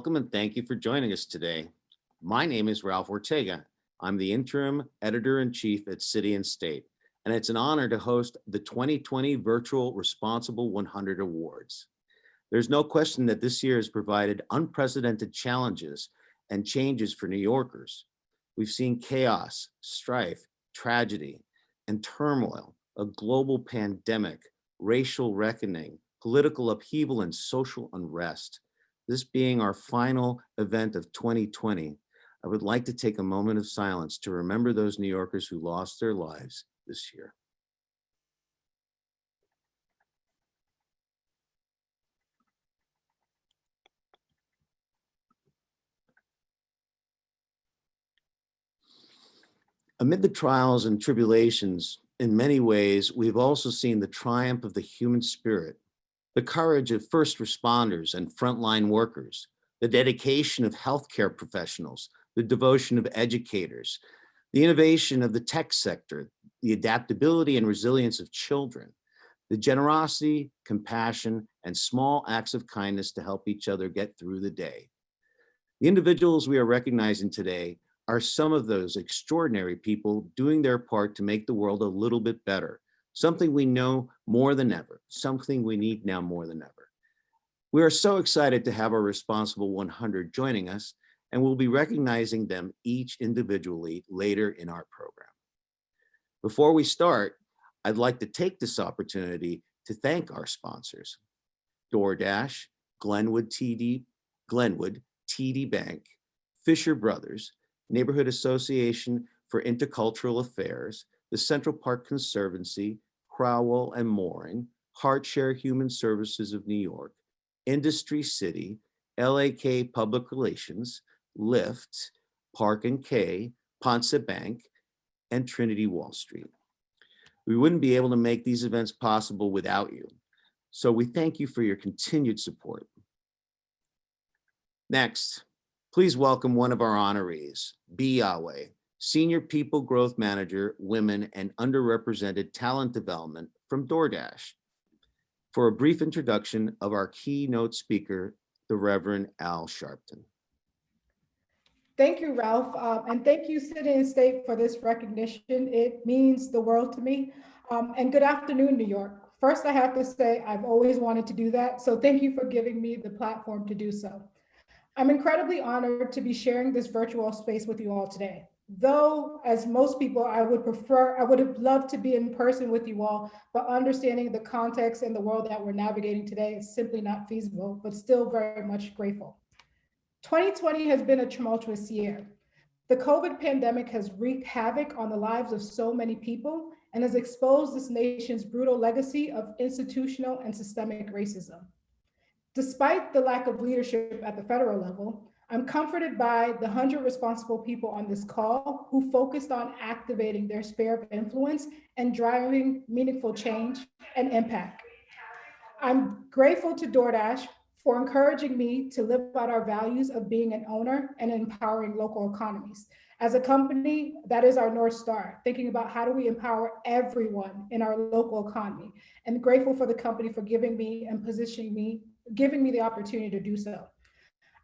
Welcome and thank you for joining us today. My name is Ralph Ortega. I'm the interim editor-in-chief at City and State, and it's an honor to host the 2020 Virtual Responsible 100 Awards. There's no question that this year has provided unprecedented challenges and changes for New Yorkers. We've seen chaos, strife, tragedy, and turmoil, a global pandemic, racial reckoning, political upheaval, and social unrest. This being our final event of 2020, I would like to take a moment of silence to remember those New Yorkers who lost their lives this year. Amid the trials and tribulations, in many ways, we've also seen the triumph of the human spirit, the courage of first responders and frontline workers, the dedication of healthcare professionals, the devotion of educators, the innovation of the tech sector, the adaptability and resilience of children, the generosity, compassion, and small acts of kindness to help each other get through the day. The individuals we are recognizing today are some of those extraordinary people doing their part to make the world a little bit better, something we know more than ever, something we need now more than ever. We are so excited to have our Responsible 100 joining us, and we'll be recognizing them each individually later in our program. Before we start, I'd like to take this opportunity to thank our sponsors: DoorDash, Glenwood TD Bank, Fisher Brothers, Neighborhood Association for Intercultural Affairs, the Central Park Conservancy, Crowell and Mooring, HeartShare Human Services of New York, Industry City, LAK Public Relations, Lyft, Park and K, Ponce Bank, and Trinity Wall Street. We wouldn't be able to make these events possible without you, so we thank you for your continued support. Next, please welcome one of our honorees, Aweh, Senior People Growth Manager, Women and Underrepresented Talent Development from DoorDash, for a brief introduction of our keynote speaker, the Reverend Al Sharpton. Thank you, Ralph, and thank you, City and State, for this recognition. It means the world to me. And good afternoon, New York. First, I have to say, I've always wanted to do that, so thank you for giving me the platform to do so. I'm incredibly honored to be sharing this virtual space with you all today. Though, as most people, I would have loved to be in person with you all, but understanding the context and the world that we're navigating today is simply not feasible, but still very much grateful. 2020 has been a tumultuous year. The COVID pandemic has wreaked havoc on the lives of so many people and has exposed this nation's brutal legacy of institutional and systemic racism. Despite the lack of leadership at the federal level, I'm comforted by the 100 responsible people on this call who focused on activating their sphere of influence and driving meaningful change and impact. I'm grateful to DoorDash for encouraging me to live out our values of being an owner and empowering local economies. As a company, that is our North Star, thinking about how do we empower everyone in our local economy, and grateful for the company for giving me and positioning me, giving me the opportunity to do so.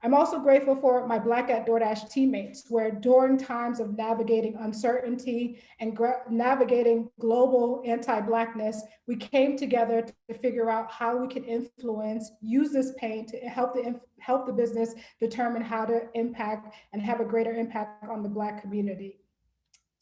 I'm also grateful for my Black at DoorDash teammates, where during times of navigating uncertainty and navigating global anti-Blackness, we came together to figure out how we can influence, use this pain to help the business determine how to impact and have a greater impact on the Black community.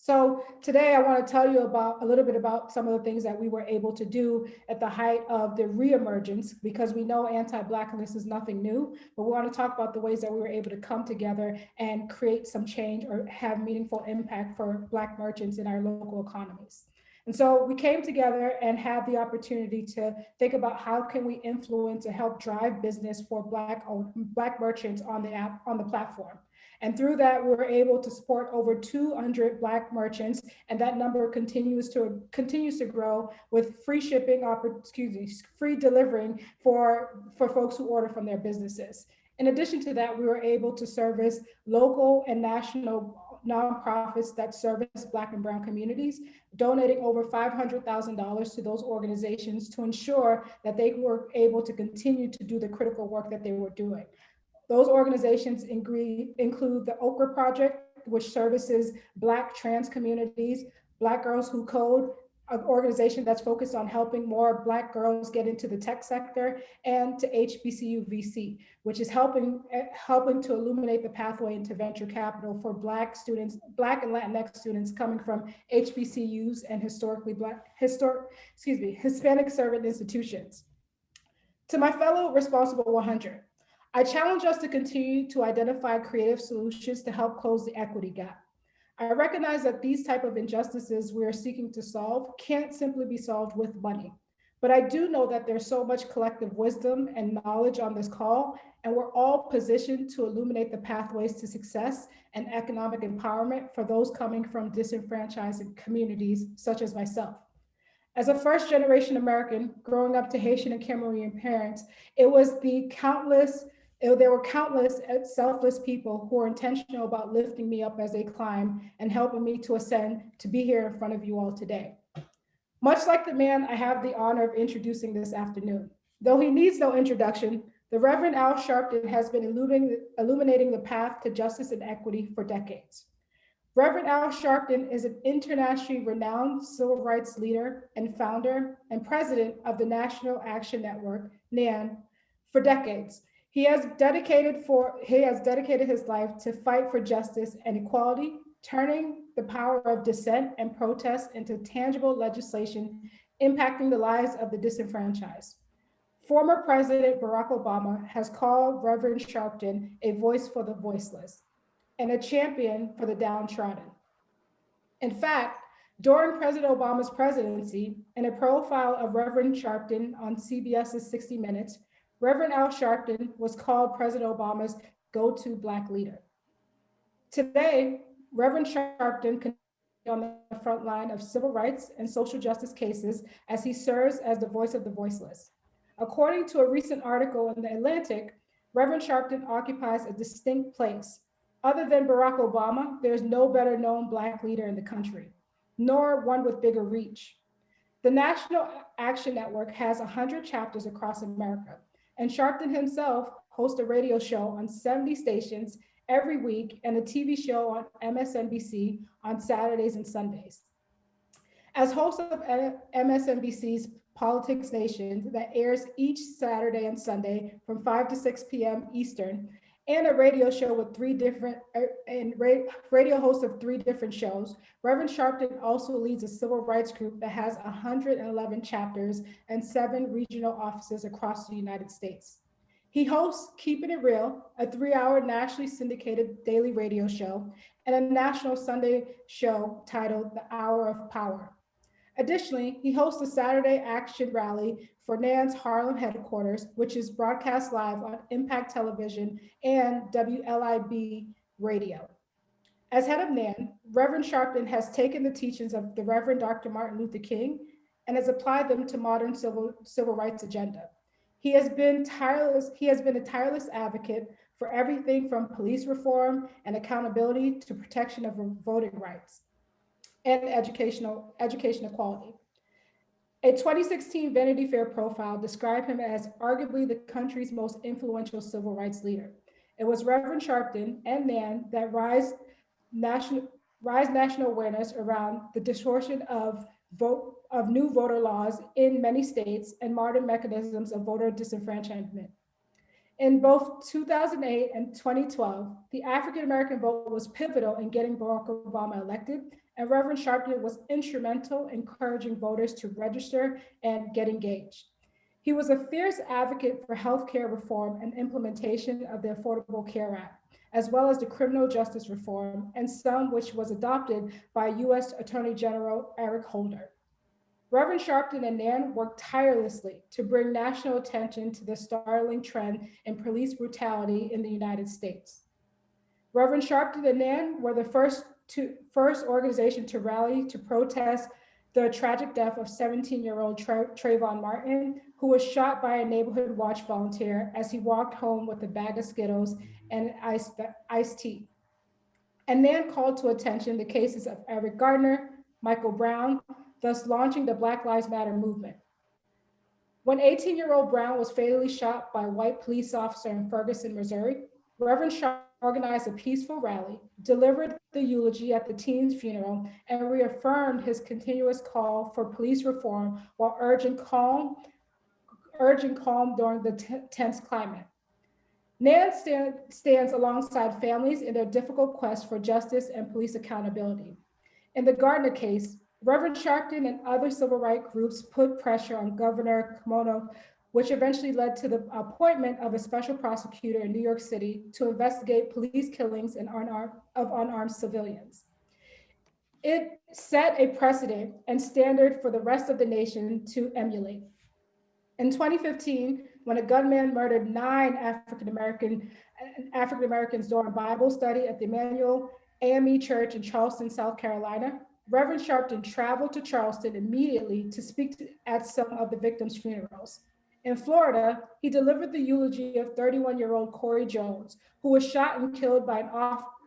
So today I want to tell you a little bit about some of the things that we were able to do at the height of the reemergence, because we know anti-Blackness is nothing new, but we want to talk about the ways that we were able to come together and create some change or have meaningful impact for Black merchants in our local economies. And so we came together and had the opportunity to think about how can we influence and help drive business for Black merchants on the platform. And through that, we were able to support over 200 Black merchants, and that number continues to grow with free shipping, free delivering for folks who order from their businesses. In addition to that, we were able to service local and national nonprofits that service Black and Brown communities, donating over $500,000 to those organizations to ensure that they were able to continue to do the critical work that they were doing. Those organizations include the Okra Project, which services Black trans communities, Black Girls Who Code, an organization that's focused on helping more Black girls get into the tech sector, and to HBCU VC, which is helping to illuminate the pathway into venture capital for Black students, Black and Latinx students coming from HBCUs and Hispanic servant institutions. To my fellow Responsible 100, I challenge us to continue to identify creative solutions to help close the equity gap. I recognize that these type of injustices we are seeking to solve can't simply be solved with money. But I do know that there's so much collective wisdom and knowledge on this call, and we're all positioned to illuminate the pathways to success and economic empowerment for those coming from disenfranchised communities such as myself. As a first-generation American growing up to Haitian and Cameroonian parents, there were countless selfless people who were intentional about lifting me up as they climb and helping me to ascend to be here in front of you all today. Much like the man I have the honor of introducing this afternoon. Though he needs no introduction, the Reverend Al Sharpton has been illuminating the path to justice and equity for decades. Reverend Al Sharpton is an internationally renowned civil rights leader and founder and president of the National Action Network, NAN, for decades. He has dedicated his life to fight for justice and equality, turning the power of dissent and protest into tangible legislation impacting the lives of the disenfranchised. Former President Barack Obama has called Reverend Sharpton a voice for the voiceless and a champion for the downtrodden. In fact, during President Obama's presidency, in a profile of Reverend Sharpton on CBS's 60 Minutes, Reverend Al Sharpton was called President Obama's go-to Black leader. Today, Reverend Sharpton continues on the front line of civil rights and social justice cases as he serves as the voice of the voiceless. According to a recent article in The Atlantic, Reverend Sharpton occupies a distinct place. Other than Barack Obama, there's no better known Black leader in the country, nor one with bigger reach. The National Action Network has 100 chapters across America, and Sharpton himself hosts a radio show on 70 stations every week and a TV show on MSNBC on Saturdays and Sundays. As host of MSNBC's Politics Nation that airs each Saturday and Sunday from 5 to 6 p.m. Eastern, and a radio show with radio host of 3 different shows, Reverend Sharpton also leads a civil rights group that has 111 chapters and 7 regional offices across the United States. He hosts Keeping It Real, a 3-hour nationally syndicated daily radio show, and a national Sunday show titled The Hour of Power. Additionally, he hosts a Saturday action rally for NAN's Harlem headquarters, which is broadcast live on Impact Television and WLIB Radio. As head of NAN, Reverend Sharpton has taken the teachings of the Reverend Dr. Martin Luther King and has applied them to modern civil rights agenda. He has been a tireless advocate for everything from police reform and accountability to protection of voting rights and education equality. A 2016 Vanity Fair profile described him as arguably the country's most influential civil rights leader. It was Reverend Sharpton and NAN that raised national awareness around the distortion of new voter laws in many states and modern mechanisms of voter disenfranchisement. In both 2008 and 2012, the African-American vote was pivotal in getting Barack Obama elected, and Reverend Sharpton was instrumental in encouraging voters to register and get engaged. He was a fierce advocate for healthcare reform and implementation of the Affordable Care Act, as well as the criminal justice reform, and some which was adopted by US Attorney General Eric Holder. Reverend Sharpton and NAN worked tirelessly to bring national attention to the startling trend in police brutality in the United States. Reverend Sharpton and NAN were the first organization to rally to protest the tragic death of 17-year-old Trayvon Martin, who was shot by a neighborhood watch volunteer as he walked home with a bag of Skittles and iced tea. And NAN called to attention the cases of Eric Gardner, Michael Brown, thus launching the Black Lives Matter movement. When 18-year-old Brown was fatally shot by a white police officer in Ferguson, Missouri, Reverend Sharpton organized a peaceful rally, delivered the eulogy at the teen's funeral, and reaffirmed his continuous call for police reform while urging calm during the tense climate. NAN stands alongside families in their difficult quest for justice and police accountability. In the Gardner case, Reverend Sharpton and other civil rights groups put pressure on Governor Cuomo, which eventually led to the appointment of a special prosecutor in New York City to investigate police killings of unarmed civilians. It set a precedent and standard for the rest of the nation to emulate. In 2015, when a gunman murdered 9 African Americans during a Bible study at the Emmanuel AME Church in Charleston, South Carolina, Reverend Sharpton traveled to Charleston immediately to speak at some of the victims' funerals. In Florida, he delivered the eulogy of 31-year-old Corey Jones, who was shot and killed by an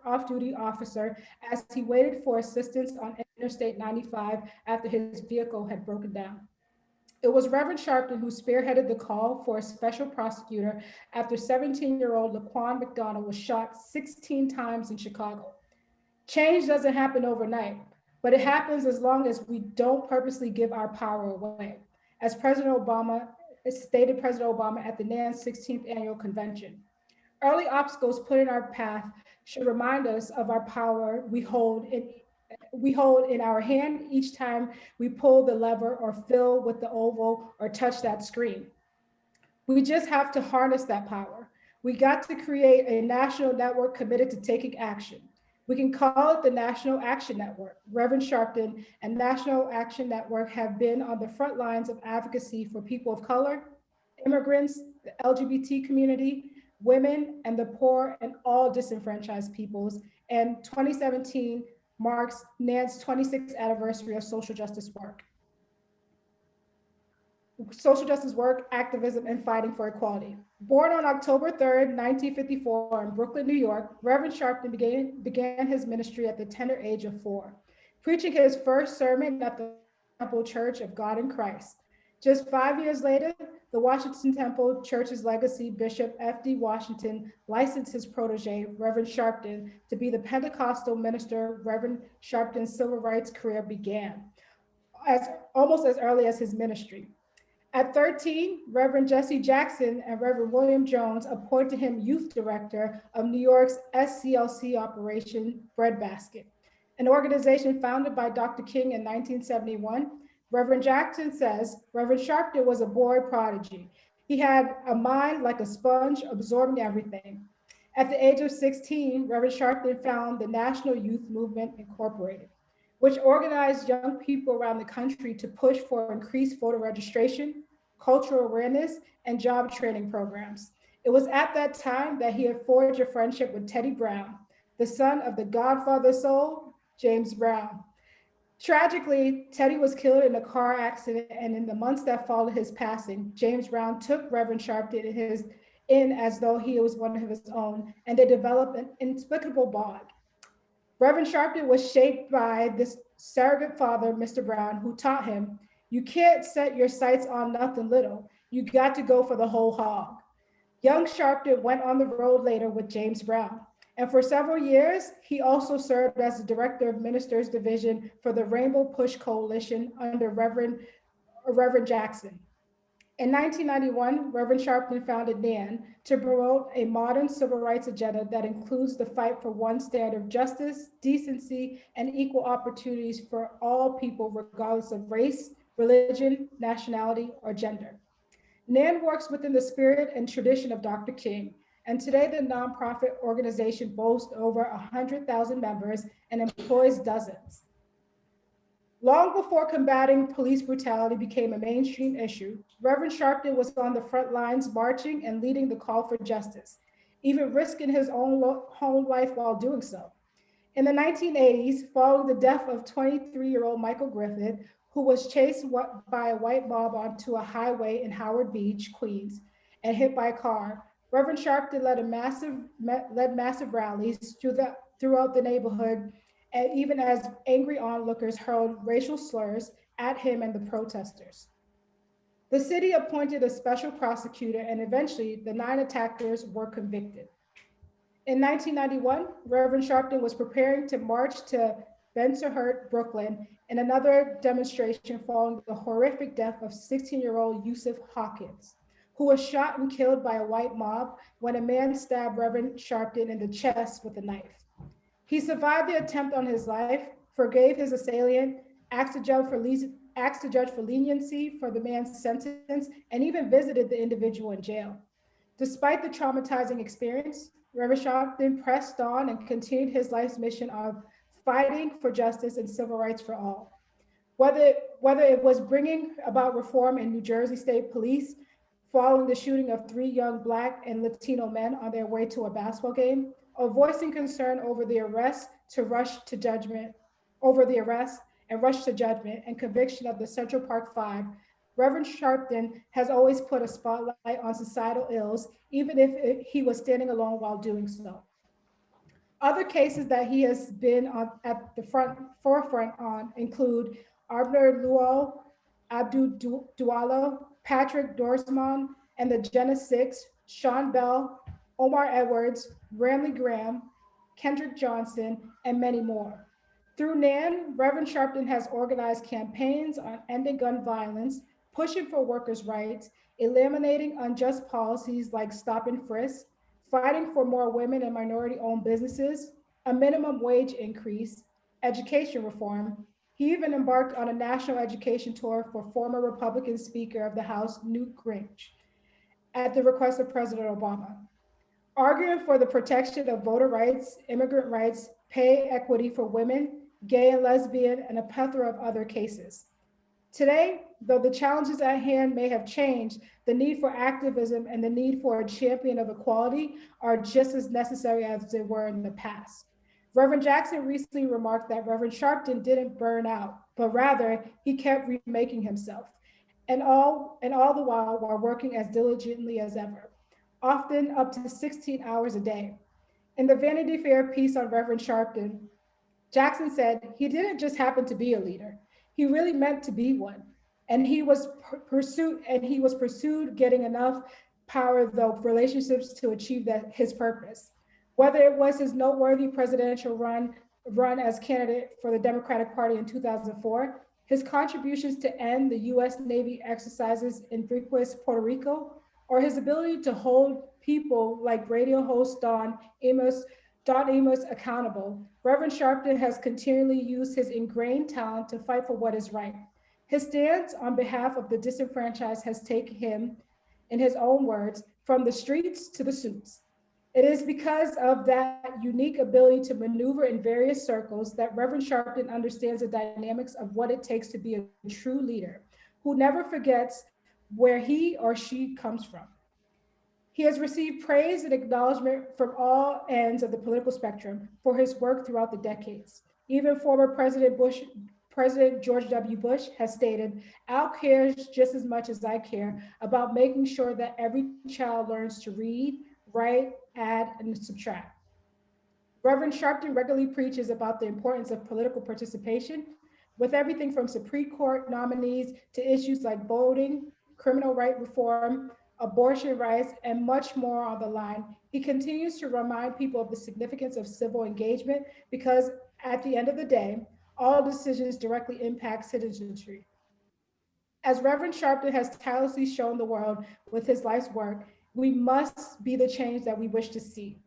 off-duty officer as he waited for assistance on Interstate 95 after his vehicle had broken down. It was Reverend Sharpton who spearheaded the call for a special prosecutor after 17-year-old Laquan McDonald was shot 16 times in Chicago. Change doesn't happen overnight, but it happens as long as we don't purposely give our power away. As President Obama at the NAN's 16th annual convention. Early obstacles put in our path should remind us of our power we hold in our hand each time we pull the lever or fill with the oval or touch that screen. We just have to harness that power. We got to create a national network committed to taking action. We can call it the National Action Network. Reverend Sharpton and National Action Network have been on the front lines of advocacy for people of color, immigrants, the LGBT community, women, and the poor and all disenfranchised peoples. And 2017 marks NAN's 26th anniversary of social justice work. Social justice work, activism, and fighting for equality. Born on October 3rd, 1954 in Brooklyn, New York, Reverend Sharpton began his ministry at the tender age of 4, preaching his first sermon at the Temple Church of God in Christ. Just 5 years later, the Washington Temple Church's legacy Bishop F.D. Washington licensed his protege, Reverend Sharpton, to be the Pentecostal minister. Reverend Sharpton's civil rights career began almost as early as his ministry. At 13, Reverend Jesse Jackson and Reverend William Jones appointed him youth director of New York's SCLC operation Breadbasket, an organization founded by Dr. King in 1971. Reverend Jackson says, Reverend Sharpton was a boy prodigy. He had a mind like a sponge, absorbing everything. At the age of 16, Reverend Sharpton found the National Youth Movement Incorporated, which organized young people around the country to push for increased voter registration, cultural awareness, and job training programs. It was at that time that he had forged a friendship with Teddy Brown, the son of the Godfather soul, James Brown. Tragically, Teddy was killed in a car accident, and in the months that followed his passing, James Brown took Reverend Sharpton in as though he was one of his own, and they developed an inexplicable bond. Reverend Sharpton was shaped by this surrogate father, Mr. Brown, who taught him, you can't set your sights on nothing little. You got to go for the whole hog. Young Sharpton went on the road later with James Brown. And for several years, he also served as the director of Ministers Division for the Rainbow Push Coalition under Reverend Jackson. In 1991, Reverend Sharpton founded NAN to promote a modern civil rights agenda that includes the fight for one standard of justice, decency, and equal opportunities for all people, regardless of race, religion, nationality, or gender. NAN works within the spirit and tradition of Dr. King, and today the nonprofit organization boasts over 100,000 members and employs dozens. Long before combating police brutality became a mainstream issue, Reverend Sharpton was on the front lines marching and leading the call for justice, even risking his own home life while doing so. In the 1980s, following the death of 23-year-old Michael Griffith, who was chased by a white mob onto a highway in Howard Beach, Queens, and hit by a car, Reverend Sharpton led massive rallies throughout the neighborhood, and even as angry onlookers hurled racial slurs at him and the protesters. The city appointed a special prosecutor, and eventually the 9 attackers were convicted. In 1991, Reverend Sharpton was preparing to march to Bensonhurst, Brooklyn, in another demonstration following the horrific death of 16-year-old Yusuf Hawkins, who was shot and killed by a white mob when a man stabbed Reverend Sharpton in the chest with a knife. He survived the attempt on his life, forgave his assailant, asked the judge for leniency for the man's sentence, and even visited the individual in jail. Despite the traumatizing experience, Reverend Sharpton pressed on and continued his life's mission of fighting for justice and civil rights for all. Whether it was bringing about reform in New Jersey State Police following the shooting of three young Black and Latino men on their way to a basketball game, or voicing concern over the arrest and rush to judgment and conviction of the Central Park Five, Reverend Sharpton has always put a spotlight on societal ills, even if he was standing alone while doing so. Other cases that he has been at the forefront on include Abner Luo, Abdul Dualo, Patrick Dorsman, and the Jenna Six, Sean Bell, Omar Edwards, Ramley Graham, Kendrick Johnson, and many more. Through NAN, Reverend Sharpton has organized campaigns on ending gun violence, pushing for workers' rights, eliminating unjust policies like stop and frisk, fighting for more women and minority owned businesses, a minimum wage increase, education reform. He even embarked on a national education tour for former Republican Speaker of the House, Newt Gingrich, at the request of President Obama, arguing for the protection of voter rights, immigrant rights, pay equity for women, gay and lesbian, and a plethora of other cases. Today, though the challenges at hand may have changed, the need for activism and the need for a champion of equality are just as necessary as they were in the past. Reverend Jackson recently remarked that Reverend Sharpton didn't burn out, but rather he kept remaking himself, and all the while working as diligently as ever, often up to 16 hours a day. In the Vanity Fair piece on Reverend Sharpton, Jackson said he didn't just happen to be a leader. He really meant to be one. And he was pursued getting enough power though relationships to achieve that his purpose. Whether it was his noteworthy presidential run as candidate for the Democratic Party in 2004, his contributions to end the US Navy exercises in Vieques, Puerto Rico, or his ability to hold people like radio host Don Amos accountable, Reverend Sharpton has continually used his ingrained talent to fight for what is right. His stance on behalf of the disenfranchised has taken him, in his own words, from the streets to the suits. It is because of that unique ability to maneuver in various circles that Reverend Sharpton understands the dynamics of what it takes to be a true leader who never forgets where he or she comes from. He has received praise and acknowledgement from all ends of the political spectrum for his work throughout the decades. Even former President George W. Bush has stated, Al cares just as much as I care about making sure that every child learns to read, write, add, and subtract. Reverend Sharpton regularly preaches about the importance of political participation, with everything from Supreme Court nominees to issues like voting, criminal right reform, abortion rights, and much more on the line. He continues to remind people of the significance of civil engagement because at the end of the day, all decisions directly impact citizenry. As Reverend Sharpton has tirelessly shown the world with his life's work, we must be the change that we wish to see.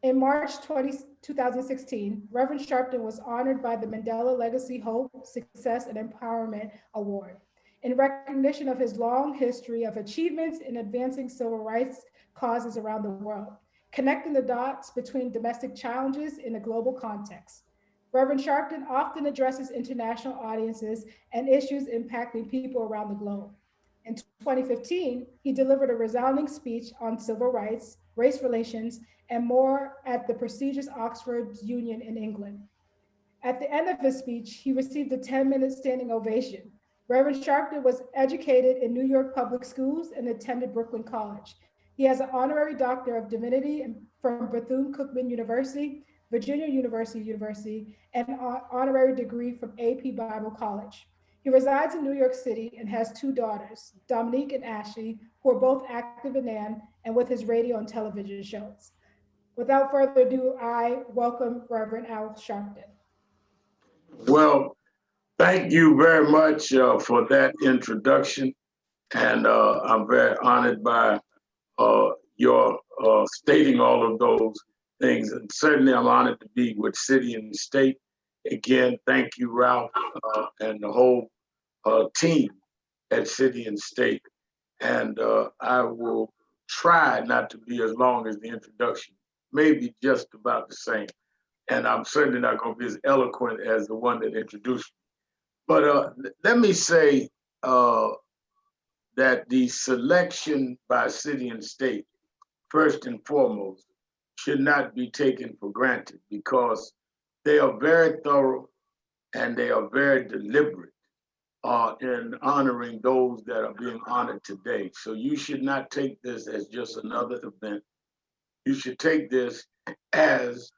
In March 2016, Reverend Sharpton was honored by the Mandela Legacy Hope, Success, and Empowerment Award in recognition of his long history of achievements in advancing civil rights causes around the world, connecting the dots between domestic challenges in a global context. Reverend Sharpton often addresses international audiences and issues impacting people around the globe. In 2015, he delivered a resounding speech on civil rights, race relations, and more at the prestigious Oxford Union in England. At the end of his speech, he received a 10-minute standing ovation. Reverend Sharpton was educated in New York public schools and attended Brooklyn College. He has an honorary doctor of divinity from Bethune-Cookman University, Virginia University, and an honorary degree from AP Bible College. He resides in New York City and has two daughters, Dominique and Ashley, who are both active in NAN and with his radio and television shows. Without further ado, I welcome Reverend Al Sharpton. Well, thank you very much for that introduction. And I'm very honored by your stating all of those things. And certainly I'm honored to be with City and State. Again, thank you, Ralph, and the whole team at City and State. And I will try not to be as long as the introduction, maybe just about the same. And I'm certainly not going to be as eloquent as the one that introduced me. But let me say that the selection by City and State, first and foremost, should not be taken for granted because they are very thorough and they are very deliberate in honoring those that are being honored today. So you should not take this as just another event. You should take this as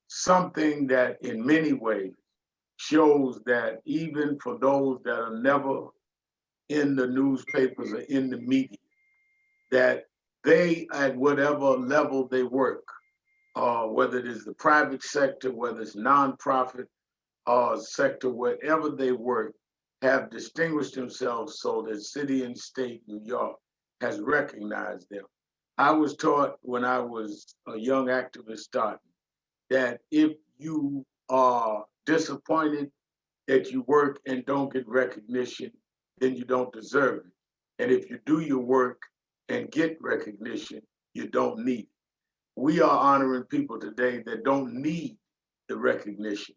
something that in many ways shows that even for those that are never in the newspapers or in the media, that they, at whatever level they work, whether it is the private sector, whether it's nonprofit sector, wherever they work, have distinguished themselves so that City and State New York has recognized them. I was taught when I was a young activist starting that if you are disappointed that you work and don't get recognition, then you don't deserve it. And if you do your work and get recognition, you don't need it. We are honoring people today that don't need the recognition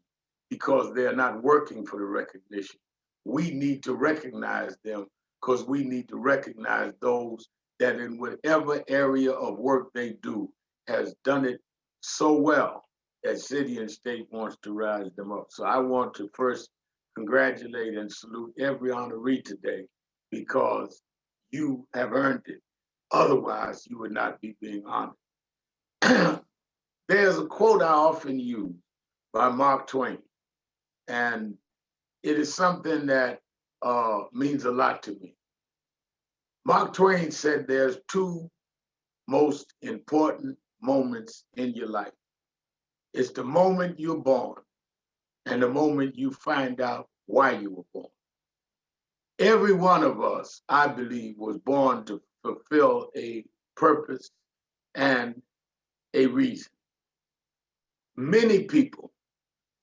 because they're not working for the recognition. We need to recognize them because we need to recognize those that in whatever area of work they do has done it so well that City and State wants to rise them up. So I want to first congratulate and salute every honoree today because you have earned it. Otherwise, you would not be being honored. There's a quote I often use by Mark Twain, and it is something that means a lot to me. Mark Twain said there's two most important moments in your life. It's the moment you're born and the moment you find out why you were born. Every one of us, I believe, was born to fulfill a purpose and a reason. Many people,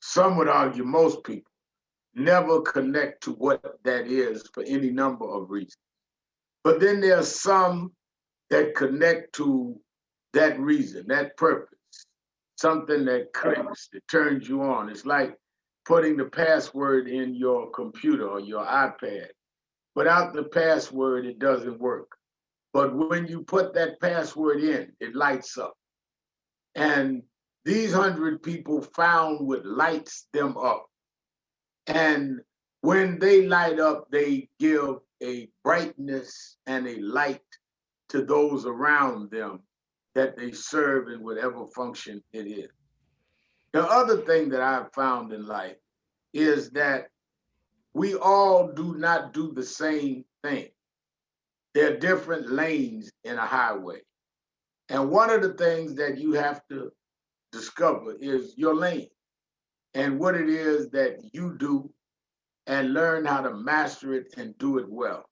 some would argue most people, never connect to what that is for any number of reasons. But then there are some that connect to that reason, that purpose, something that clicks, that turns you on. It's like putting the password in your computer or your iPad. Without the password, it doesn't work. But when you put that password in, it lights up. And these 100 people found what lights them up. And when they light up, they give a brightness and a light to those around them that they serve in whatever function it is. The other thing that I've found in life is that we all do not do the same thing. There are different lanes in a highway. And one of the things that you have to discover is your lane and what it is that you do and learn how to master it and do it well.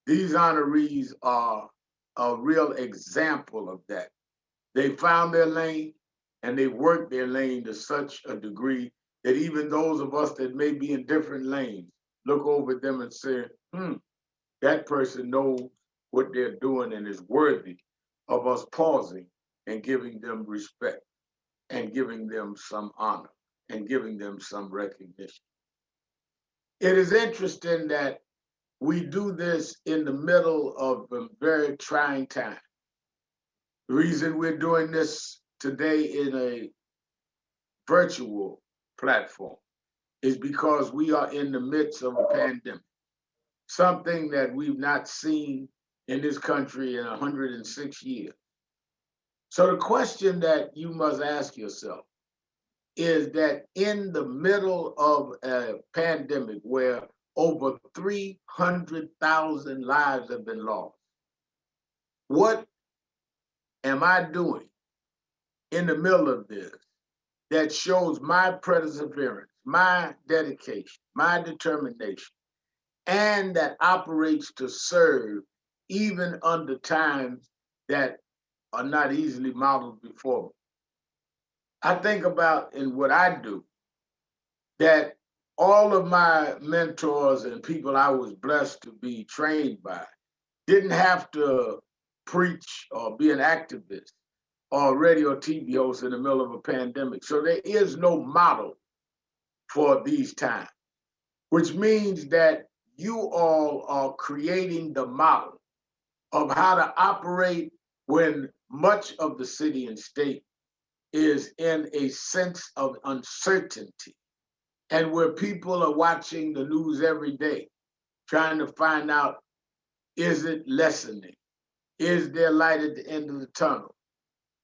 These honorees are a real example of that. They found their lane and they worked their lane to such a degree that even those of us that may be in different lanes look over at them and say, that person knows what they're doing and is worthy of us pausing and giving them respect and giving them some honor and giving them some recognition. It is interesting that we do this in the middle of a very trying time. The reason we're doing this today in a virtual platform is because we are in the midst of a pandemic, something that we've not seen in this country in 106 years. So the question that you must ask yourself is that in the middle of a pandemic where over 300,000 lives have been lost, what am I doing in the middle of this that shows my perseverance, my dedication, my determination, and that operates to serve even under times that are not easily modeled before me. I think about in what I do that all of my mentors and people I was blessed to be trained by didn't have to preach or be an activist or radio TV host in the middle of a pandemic. So there is no model for these times, which means that you all are creating the model of how to operate when much of the city and state is in a sense of uncertainty, and where people are watching the news every day, trying to find out, is it lessening? Is there light at the end of the tunnel?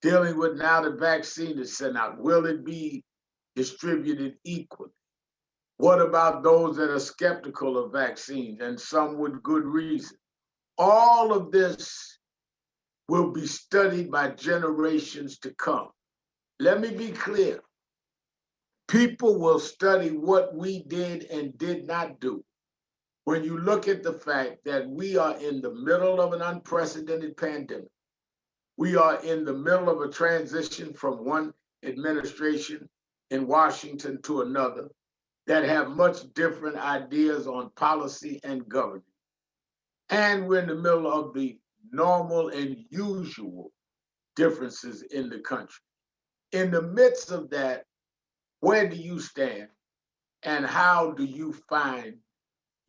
Dealing with now the vaccine is sent out, will it be distributed equally? What about those that are skeptical of vaccines, and some with good reason? All of this will be studied by generations to come. Let me be clear. People will study what we did and did not do. When you look at the fact that we are in the middle of an unprecedented pandemic, we are in the middle of a transition from one administration in Washington to another that have much different ideas on policy and governance. And we're in the middle of the normal and usual differences in the country. In the midst of that, where do you stand and how do you find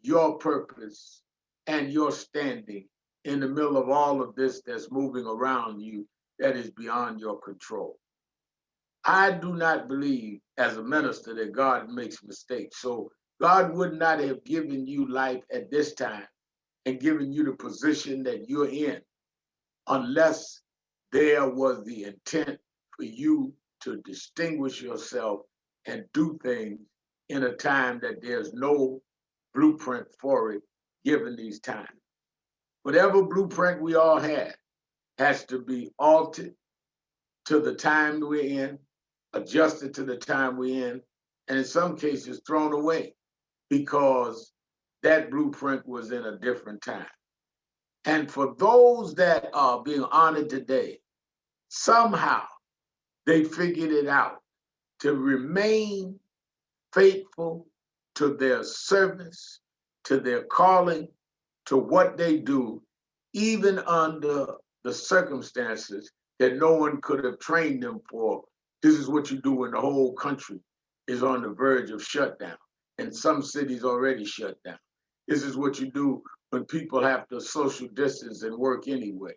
your purpose and your standing in the middle of all of this that's moving around you that is beyond your control? I do not believe as a minister that God makes mistakes. So God would not have given you life at this time and given you the position that you're in unless there was the intent for you to distinguish yourself and do things in a time that there's no blueprint for it given these times. Whatever blueprint we all had has to be altered to the time we're in, adjusted to the time we're in, and in some cases thrown away because that blueprint was in a different time. And for those that are being honored today, somehow they figured it out to remain faithful to their service, to their calling, to what they do, even under the circumstances that no one could have trained them for. This is what you do when the whole country is on the verge of shutdown, and some cities already shut down. This is what you do when people have to social distance and work anyway.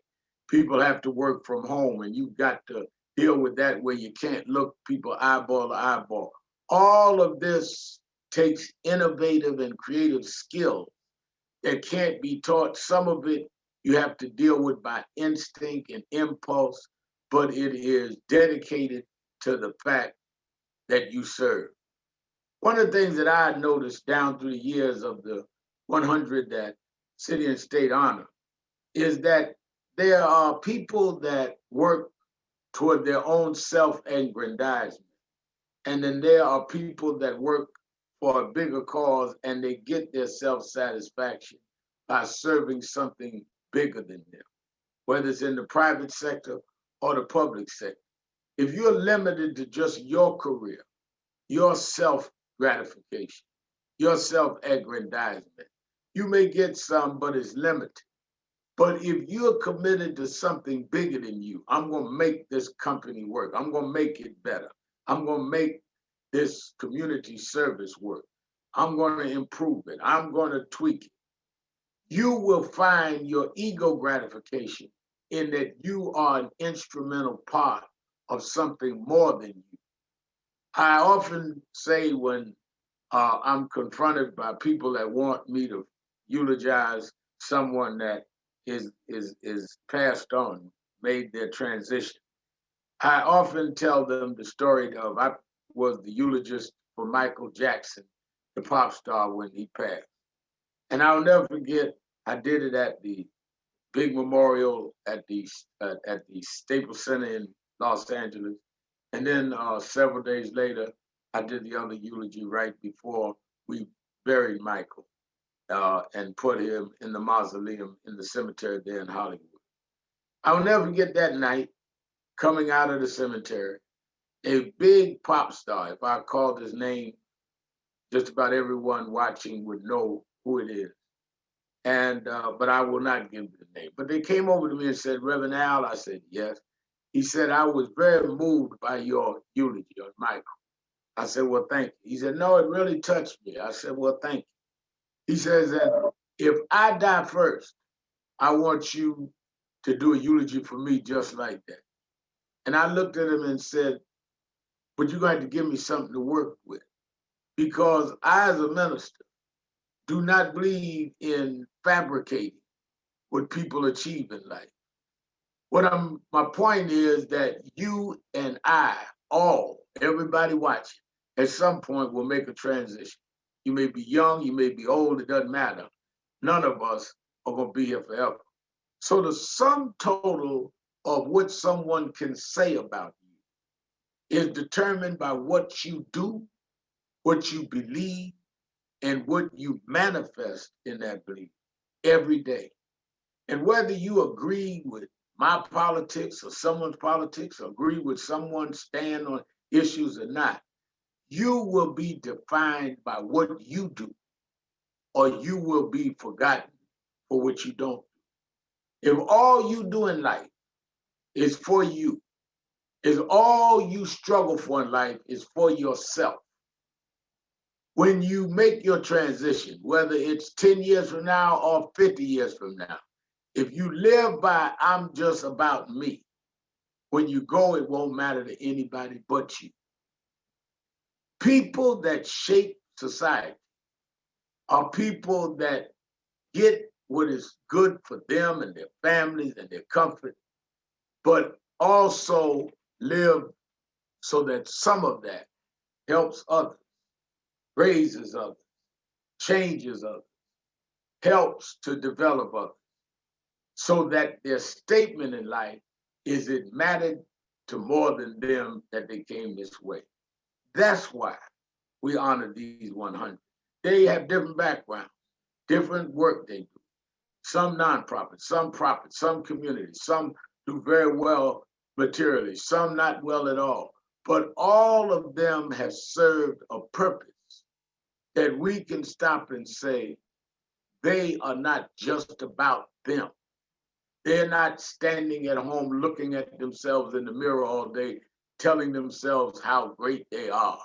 People have to work from home, and you've got to deal with that where you can't look people eyeball to eyeball. All of this takes innovative and creative skill that can't be taught. Some of it you have to deal with by instinct and impulse, but it is dedicated to the fact that you serve. One of the things that I noticed down through the years of the 100 that city and state honor is that there are people that work toward their own self-aggrandizement. And then there are people that work for a bigger cause and they get their self-satisfaction by serving something bigger than them, whether it's in the private sector or the public sector. If you're limited to just your career, your self-gratification, your self-aggrandizement, you may get some, but it's limited. But if you're committed to something bigger than you, I'm going to make this company work. I'm going to make it better. I'm going to make this community service work. I'm going to improve it. I'm going to tweak it. You will find your ego gratification in that you are an instrumental part of something more than you. I often say when I'm confronted by people that want me to eulogize someone that is passed on, made their transition, I often tell them the story of I was the eulogist for Michael Jackson, the pop star, when he passed. And I'll never forget, I did it at the big memorial at the Staples Center in Los Angeles. And then several days later, I did the other eulogy right before we buried Michael and put him in the mausoleum in the cemetery there in Hollywood. I'll never forget that night coming out of the cemetery. A big pop star, if I called his name, just about everyone watching would know who it is. And but I will not give the name. But they came over to me and said, Reverend Al, I said, yes. He said, I was very moved by your eulogy on Michael. I said, well, thank you. He said, no, it really touched me. I said, well, thank you. He says that if I die first, I want you to do a eulogy for me just like that. And I looked at him and said, but you're going to have to give me something to work with, because I, as a minister, do not believe in fabricating what people achieve in life. My point is that you and I, everybody watching, at some point will make a transition. You may be young, you may be old, it doesn't matter. None of us are going to be here forever. So the sum total of what someone can say about you is determined by what you do, what you believe, and what you manifest in that belief every day. And whether you agree with my politics or someone's politics, or agree with someone's stand on issues or not, you will be defined by what you do, or you will be forgotten for what you don't do. If all you do in life is for you, if all you struggle for in life is for yourself, when you make your transition, whether it's 10 years from now or 50 years from now, if you live by, I'm just about me, when you go, it won't matter to anybody but you. People that shape society are people that get what is good for them and their families and their comfort, but also live so that some of that helps others, raises others, changes others, helps to develop others, so that their statement in life is it mattered to more than them that they came this way. That's why we honor these 100. They have different backgrounds, different work they do. Some nonprofits, some profit, some communities, some do very well materially, some not well at all. But all of them have served a purpose that we can stop and say, they are not just about them. They're not standing at home looking at themselves in the mirror all day, telling themselves how great they are.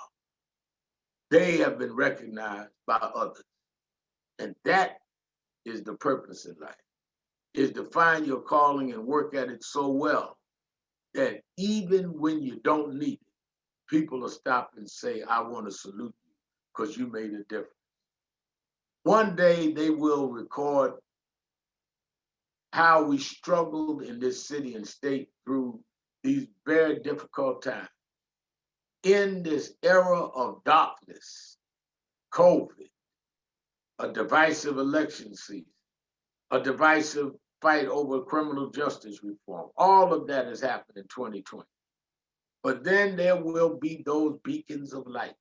They have been recognized by others. And that is the purpose in life, is to find your calling and work at it so well that even when you don't need it, people will stop and say, I want to salute you because you made a difference. One day they will record how we struggled in this city and state through these very difficult times. In this era of darkness, COVID, a divisive election season, a divisive fight over criminal justice reform, all of that has happened in 2020. But then there will be those beacons of light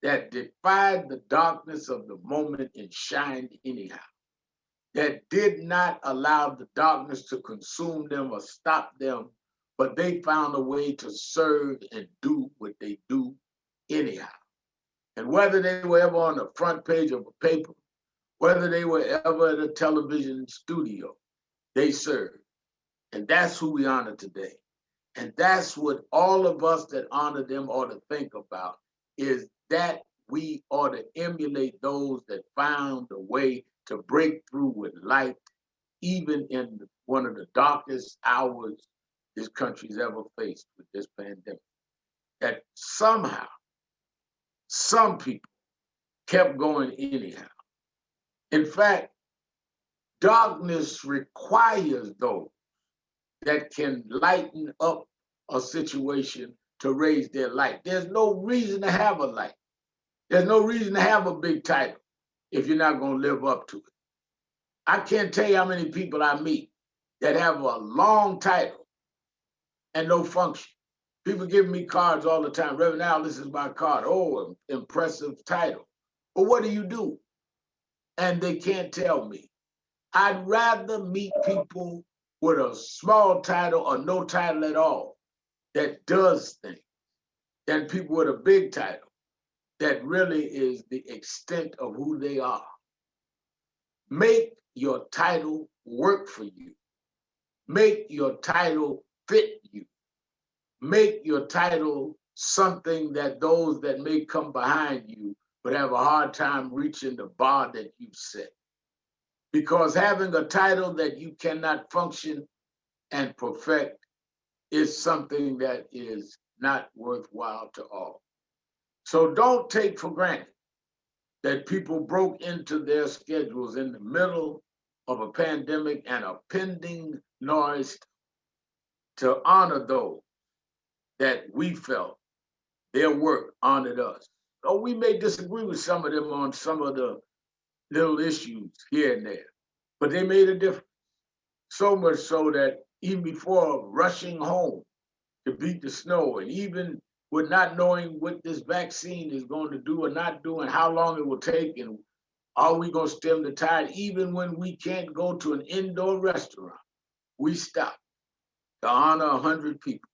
that defied the darkness of the moment and shined anyhow, that did not allow the darkness to consume them or stop them, but they found a way to serve and do what they do anyhow. And whether they were ever on the front page of a paper, whether they were ever at a television studio, they served. And that's who we honor today. And that's what all of us that honor them ought to think about, is that we ought to emulate those that found a way to break through with light, even in one of the darkest hours this country's ever faced with this pandemic. That somehow, some people kept going anyhow. In fact, darkness requires those that can lighten up a situation to raise their light. There's no reason to have a light. There's no reason to have a big title if you're not going to live up to it. I can't tell you how many people I meet that have a long title and no function. People give me cards all the time. Reverend Al, this is my card. Oh, impressive title. But what do you do? And they can't tell me. I'd rather meet people with a small title or no title at all that does things than people with a big title that really is the extent of who they are. Make your title work for you. Make your title fit you. Make your title something that those that may come behind you would have a hard time reaching the bar that you set. Because having a title that you cannot function and perfect is something that is not worthwhile to all. So don't take for granted that people broke into their schedules in the middle of a pandemic and a pending noise to honor those that we felt their work honored us. So we may disagree with some of them on some of the little issues here and there, but they made a difference. So much so that even before rushing home to beat the snow, and even with not knowing what this vaccine is going to do or not do, and how long it will take, and are we going to stem the tide, even when we can't go to an indoor restaurant, we stop to honor 100 people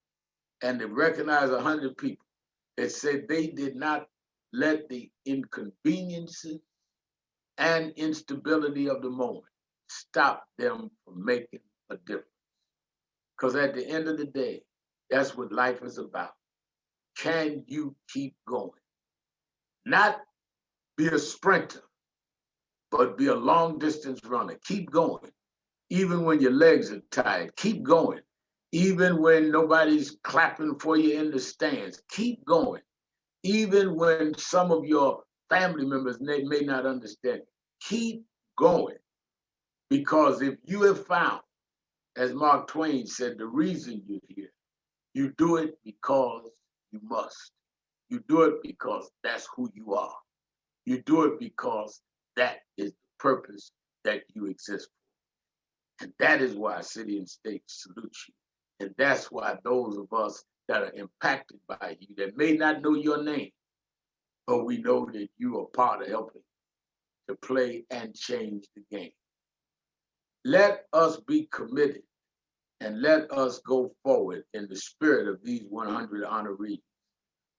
and to recognize 100 people that said they did not let the inconveniences and instability of the moment stop them from making a difference. Because at the end of the day, that's what life is about. Can you keep going? Not be a sprinter, but be a long distance runner. Keep going. Even when your legs are tired, keep going. Even when nobody's clapping for you in the stands, keep going. Even when some of your family members may not understand, keep going. Because if you have found, as Mark Twain said, the reason you're here, you do it because you must. You do it because that's who you are. You do it because that is the purpose that you exist for. And that is why City and State salute you. And that's why those of us that are impacted by you, that may not know your name, but we know that you are part of helping to play and change the game. Let us be committed and let us go forward in the spirit of these 100 honorees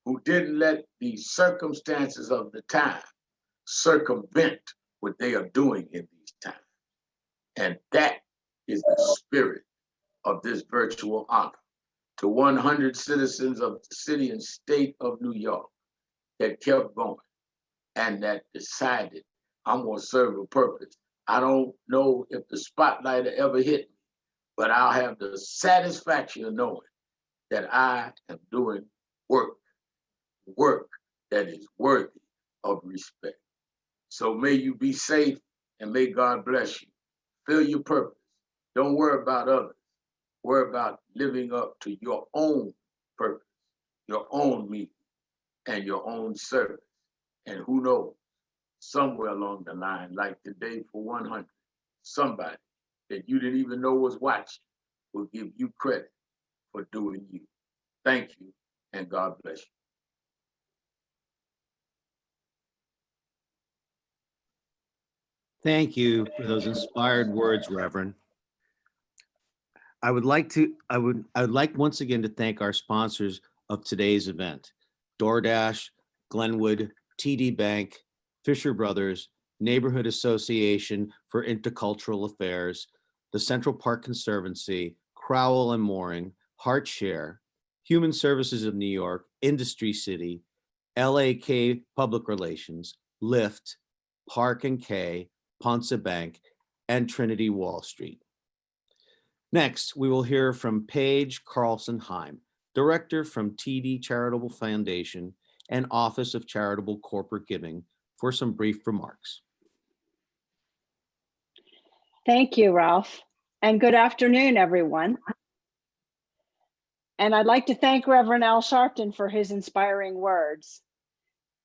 who didn't let the circumstances of the time circumvent what they are doing in these times. And that is the spirit of this virtual honor to 100 citizens of the city and state of New York that kept going and that decided, I'm going to serve a purpose. I don't know if the spotlight will ever hit me, but I'll have the satisfaction of knowing that I am doing work that is worthy of respect. So may you be safe and may God bless you. Feel your purpose. Don't worry about others. Worry about living up to your own purpose, your own meaning, and your own service. And who knows, somewhere along the line, like today for 100, somebody that you didn't even know was watching will give you credit for doing you. Thank you, and God bless you. Thank you for those inspired words, Reverend. I would like once again to thank our sponsors of today's event: DoorDash, Glenwood, TD Bank, Fisher Brothers, Neighborhood Association for Intercultural Affairs, the Central Park Conservancy, Crowell and Mooring, HeartShare, Human Services of New York, Industry City, LAK Public Relations, Lyft, Park and K, Ponce Bank, and Trinity Wall Street. Next, we will hear from Paige Carlson-Heim, Director from TD Charitable Foundation and Office of Charitable Corporate Giving, for some brief remarks. Thank you, Ralph, and good afternoon, everyone. And I'd like to thank Reverend Al Sharpton for his inspiring words.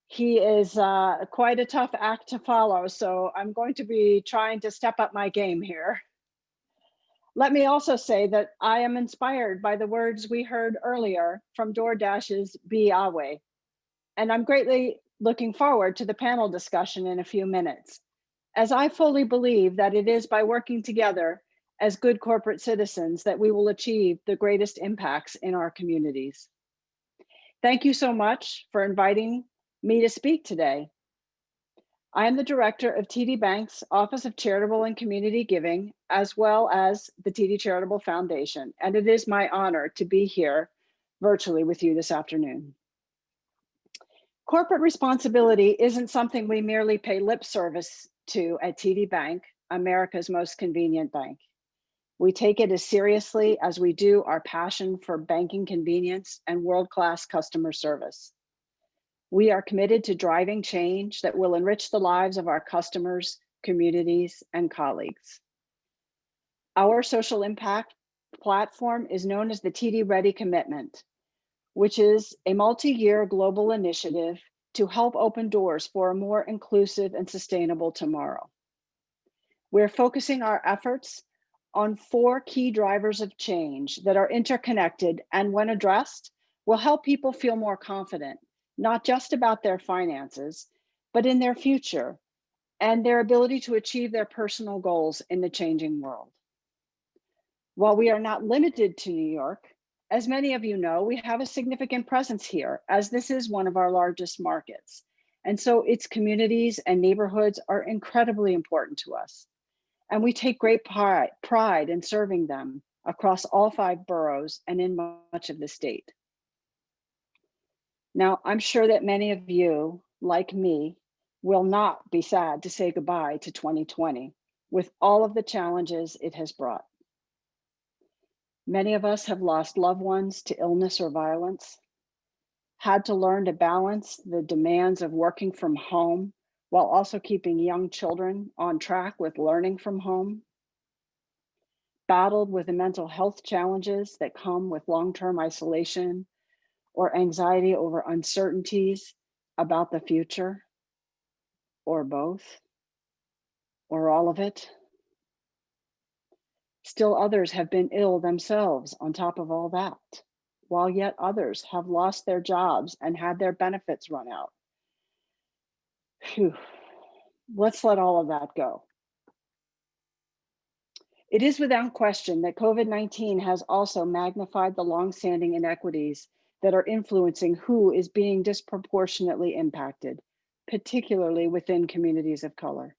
He is quite a tough act to follow, so I'm going to be trying to step up my game here. Let me also say that I am inspired by the words we heard earlier from DoorDash's Be Aweh, and I'm greatly looking forward to the panel discussion in a few minutes, as I fully believe that it is by working together as good corporate citizens that we will achieve the greatest impacts in our communities. Thank you so much for inviting me to speak today. I am the director of TD Bank's Office of Charitable and Community Giving, as well as the TD Charitable Foundation, and it is my honor to be here virtually with you this afternoon. Corporate responsibility isn't something we merely pay lip service to at TD Bank, America's most convenient bank. We take it as seriously as we do our passion for banking convenience and world-class customer service. We are committed to driving change that will enrich the lives of our customers, communities, and colleagues. Our social impact platform is known as the TD Ready Commitment, which is a multi-year global initiative to help open doors for a more inclusive and sustainable tomorrow. We're focusing our efforts on 4 key drivers of change that are interconnected and, when addressed, will help people feel more confident, not just about their finances, but in their future and their ability to achieve their personal goals in the changing world. While we are not limited to New York, as many of you know, we have a significant presence here, as this is one of our largest markets. And so its communities and neighborhoods are incredibly important to us. And we take great pride in serving them across all 5 boroughs and in much of the state. Now, I'm sure that many of you, like me, will not be sad to say goodbye to 2020 with all of the challenges it has brought. Many of us have lost loved ones to illness or violence, had to learn to balance the demands of working from home while also keeping young children on track with learning from home, battled with the mental health challenges that come with long-term isolation or anxiety over uncertainties about the future, or both, or all of it. Still others have been ill themselves on top of all that, while yet others have lost their jobs and had their benefits run out. Phew. Let's let all of that go. It is without question that COVID-19 has also magnified the longstanding inequities that are influencing who is being disproportionately impacted, particularly within communities of color.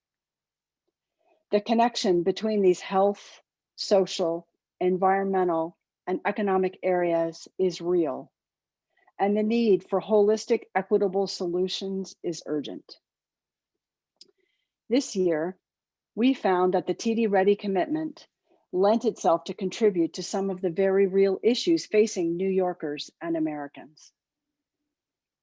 The connection between these health, social, environmental, and economic areas is real, and the need for holistic, equitable solutions is urgent. This year, we found that the TD Ready commitment lent itself to contribute to some of the very real issues facing New Yorkers and Americans.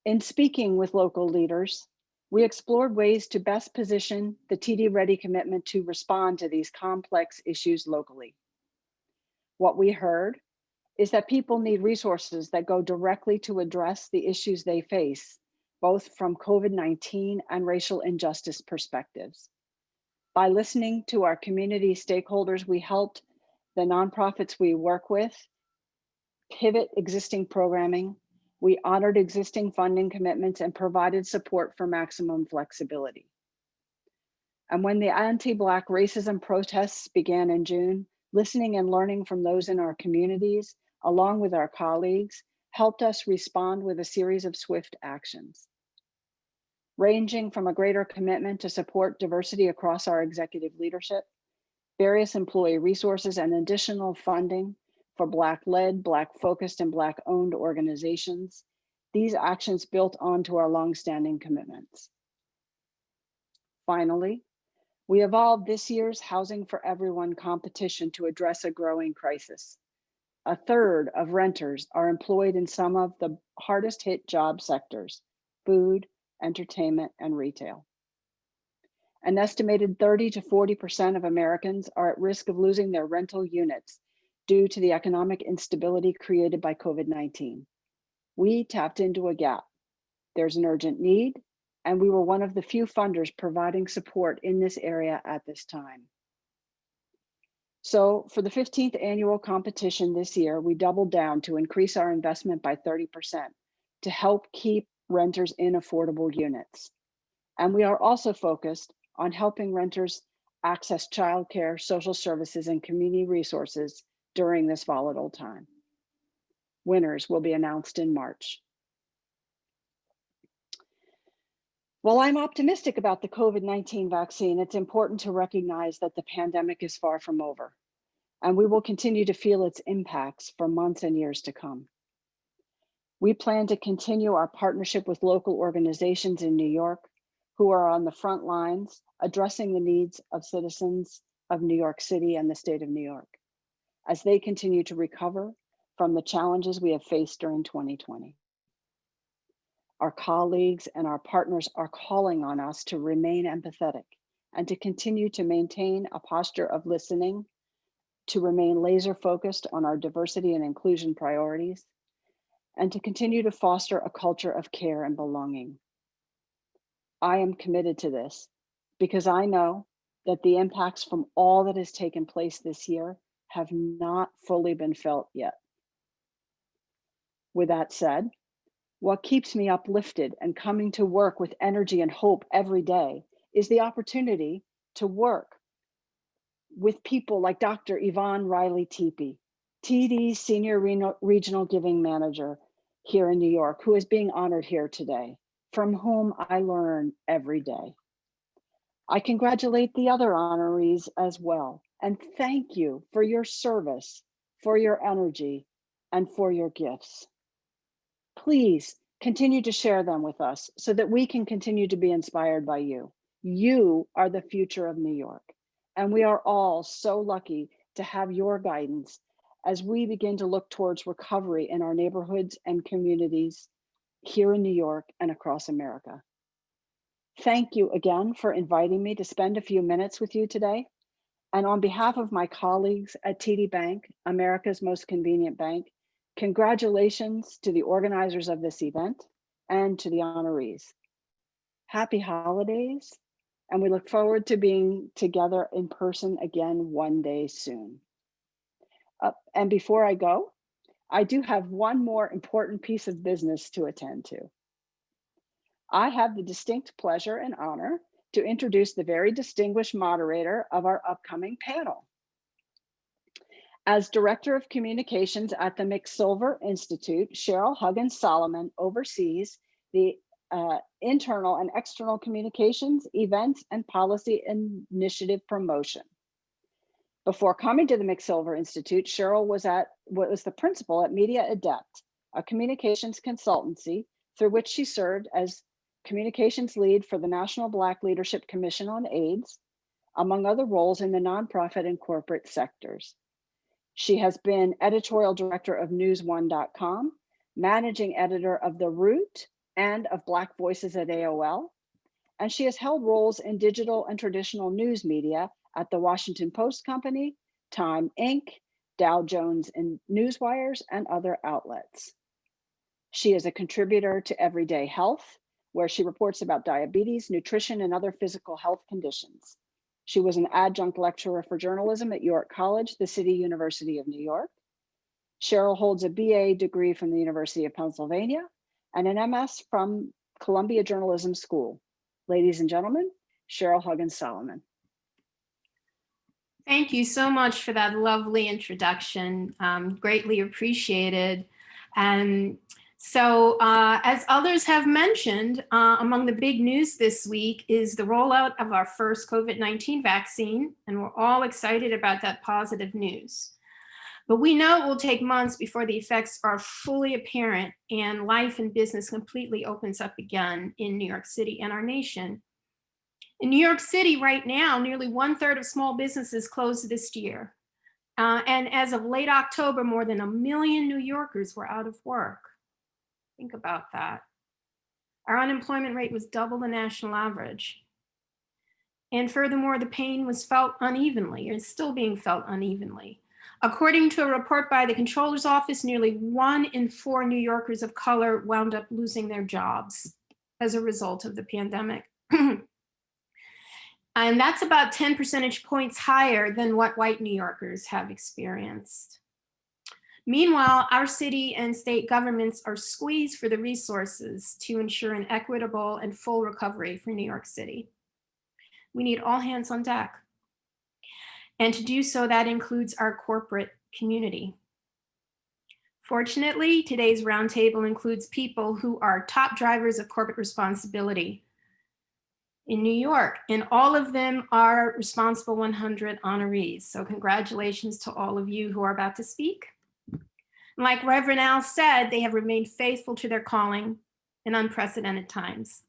In speaking with local leaders, we explored ways to best position the TD Ready commitment to respond to these complex issues locally. What we heard is that people need resources that go directly to address the issues they face, both from COVID-19 and racial injustice perspectives. By listening to our community stakeholders, we helped the nonprofits we work with pivot existing programming. We honored existing funding commitments and provided support for maximum flexibility. And when the anti-Black racism protests began in June, listening and learning from those in our communities, along with our colleagues, helped us respond with a series of swift actions, ranging from a greater commitment to support diversity across our executive leadership, various employee resources, and additional funding for Black-led, Black-focused, and Black-owned organizations. These actions built onto our longstanding commitments. Finally, we evolved this year's Housing for Everyone competition to address a growing crisis. A third of renters are employed in some of the hardest hit job sectors: food, entertainment, and retail. An estimated 30 to 40% of Americans are at risk of losing their rental units due to the economic instability created by COVID-19. We tapped into a gap. There's an urgent need, and we were one of the few funders providing support in this area at this time. So for the 15th annual competition this year, we doubled down to increase our investment by 30% to help keep renters in affordable units. And we are also focused on helping renters access childcare, social services, and community resources during this volatile time. Winners will be announced in March. While I'm optimistic about the COVID-19 vaccine, it's important to recognize that the pandemic is far from over, and we will continue to feel its impacts for months and years to come. We plan to continue our partnership with local organizations in New York who are on the front lines addressing the needs of citizens of New York City and the state of New York as they continue to recover from the challenges we have faced during 2020. Our colleagues and our partners are calling on us to remain empathetic and to continue to maintain a posture of listening, to remain laser focused on our diversity and inclusion priorities, and to continue to foster a culture of care and belonging. I am committed to this because I know that the impacts from all that has taken place this year have not fully been felt yet. With that said, what keeps me uplifted and coming to work with energy and hope every day is the opportunity to work with people like Dr. Yvonne Riley-Tepe, TD's Senior Regional Giving Manager here in New York, who is being honored here today, from whom I learn every day. I congratulate the other honorees as well, and thank you for your service, for your energy, and for your gifts. Please continue to share them with us so that we can continue to be inspired by you. You are the future of New York, and we are all so lucky to have your guidance as we begin to look towards recovery in our neighborhoods and communities here in New York and across America. Thank you again for inviting me to spend a few minutes with you today. And on behalf of my colleagues at TD Bank, America's most convenient bank, congratulations to the organizers of this event and to the honorees. Happy holidays, and we look forward to being together in person again one day soon. And before I go, I do have one more important piece of business to attend to. I have the distinct pleasure and honor to introduce the very distinguished moderator of our upcoming panel. As Director of Communications at the McSilver Institute, Cheryl Huggins-Solomon oversees the internal and external communications, events, and policy initiative promotion. Before coming to the McSilver Institute, Cheryl was the principal at Media Adept, a communications consultancy through which she served as communications lead for the National Black Leadership Commission on AIDS, among other roles in the nonprofit and corporate sectors. She has been editorial director of NewsOne.com, managing editor of The Root and of Black Voices at AOL, and she has held roles in digital and traditional news media at the Washington Post Company, Time Inc., Dow Jones and Newswires, and other outlets. She is a contributor to Everyday Health, where she reports about diabetes, nutrition, and other physical health conditions. She was an adjunct lecturer for journalism at York College, the City University of New York. Cheryl holds a BA degree from the University of Pennsylvania and an MS from Columbia Journalism School. Ladies and gentlemen, Cheryl Huggins-Solomon. Thank you so much for that lovely introduction. Greatly appreciated. So as others have mentioned, among the big news this week is the rollout of our first COVID-19 vaccine, and we're all excited about that positive news. But we know it will take months before the effects are fully apparent and life and business completely opens up again in New York City and our nation. In New York City right now, nearly 1/3 of small businesses closed this year. And as of late October, more than 1 million New Yorkers were out of work. Think about that. Our unemployment rate was double the national average. And furthermore, the pain was felt unevenly, or is still being felt unevenly. According to a report by the Comptroller's Office, nearly 1 in 4 New Yorkers of color wound up losing their jobs as a result of the pandemic. And that's about 10 percentage points higher than what white New Yorkers have experienced. Meanwhile, our city and state governments are squeezed for the resources to ensure an equitable and full recovery for New York City. We need all hands on deck. And to do so, that includes our corporate community. Fortunately, today's roundtable includes people who are top drivers of corporate responsibility in New York, and all of them are Responsible 100 honorees. So congratulations to all of you who are about to speak. Like Reverend Al said, they have remained faithful to their calling in unprecedented times.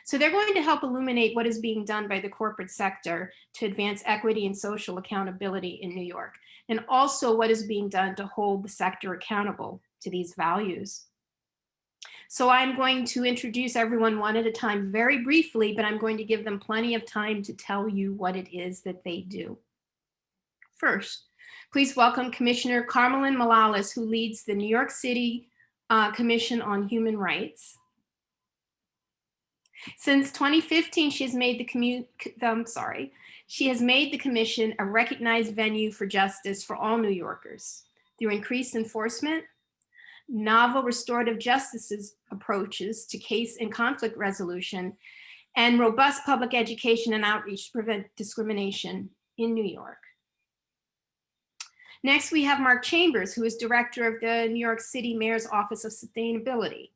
So they're going to help illuminate what is being done by the corporate sector to advance equity and social accountability in New York, and also what is being done to hold the sector accountable to these values. So I'm going to introduce everyone one at a time very briefly, but I'm going to give them plenty of time to tell you what it is that they do. First, please welcome Commissioner Carmelyn Malalis, who leads the New York City Commission on Human Rights. Since 2015, she has made the commission a recognized venue for justice for all New Yorkers through increased enforcement, novel restorative justice approaches to case and conflict resolution, and robust public education and outreach to prevent discrimination in New York. Next, we have Mark Chambers, who is director of the New York City Mayor's Office of Sustainability.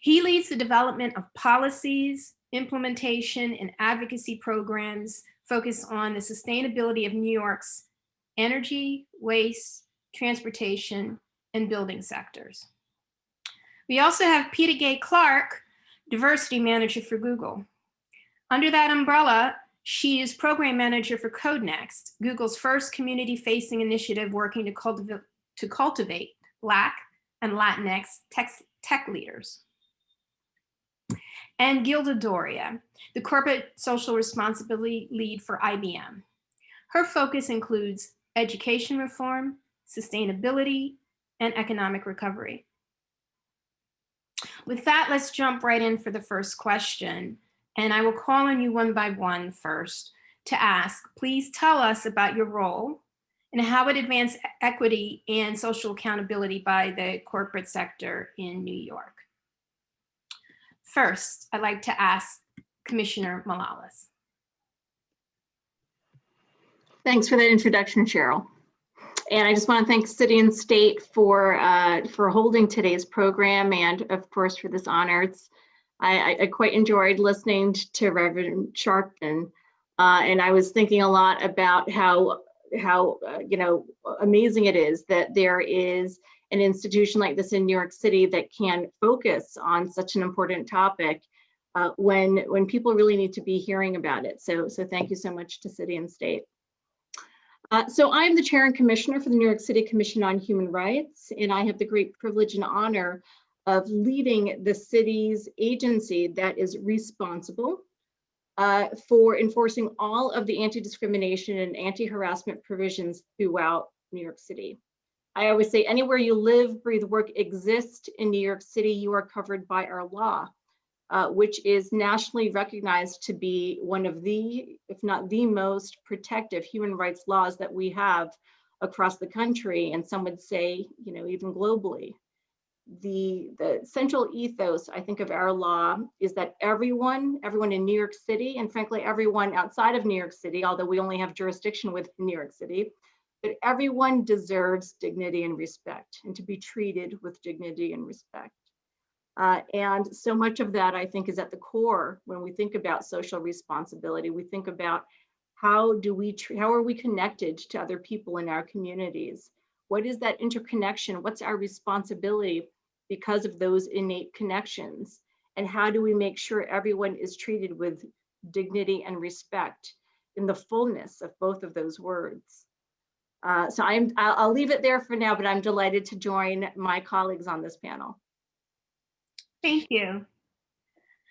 He leads the development of policies, implementation, and advocacy programs focused on the sustainability of New York's energy, waste, transportation, and building sectors. We also have Peter Gay Clark, diversity manager for Google. Under that umbrella, she is program manager for CodeNext, Google's first community-facing initiative working to cultivate Black and Latinx tech leaders. And Gilda Doria, the corporate social responsibility lead for IBM. Her focus includes education reform, sustainability, and economic recovery. With that, let's jump right in for the first question. And I will call on you one by one first to ask, please tell us about your role and how it advanced equity and social accountability by the corporate sector in New York. First, I'd like to ask Commissioner Malalis. Thanks for that introduction, Cheryl. And I just want to thank City and State for holding today's program and, of course, for this honor. I quite enjoyed listening to Reverend Sharpton, and I was thinking a lot about how amazing it is that there is an institution like this in New York City that can focus on such an important topic when people really need to be hearing about it. So thank you so much to City and State. So I'm the chair and commissioner for the New York City Commission on Human Rights, and I have the great privilege and honor of leading the city's agency that is responsible for enforcing all of the anti-discrimination and anti-harassment provisions throughout New York City. I always say anywhere you live, breathe, work, exist in New York City, you are covered by our law, which is nationally recognized to be one of the, if not the most protective human rights laws that we have across the country, and some would say, even globally. The central ethos, I think, of our law is that everyone in New York City, and frankly, everyone outside of New York City, although we only have jurisdiction within New York City, that everyone deserves dignity and respect, and to be treated with dignity and respect. And so much of that, I think, is at the core when we think about social responsibility. We think about how are we connected to other people in our communities? What is that interconnection? What's our responsibility because of those innate connections? And how do we make sure everyone is treated with dignity and respect in the fullness of both of those words? So I'll leave it there for now, but I'm delighted to join my colleagues on this panel. Thank you.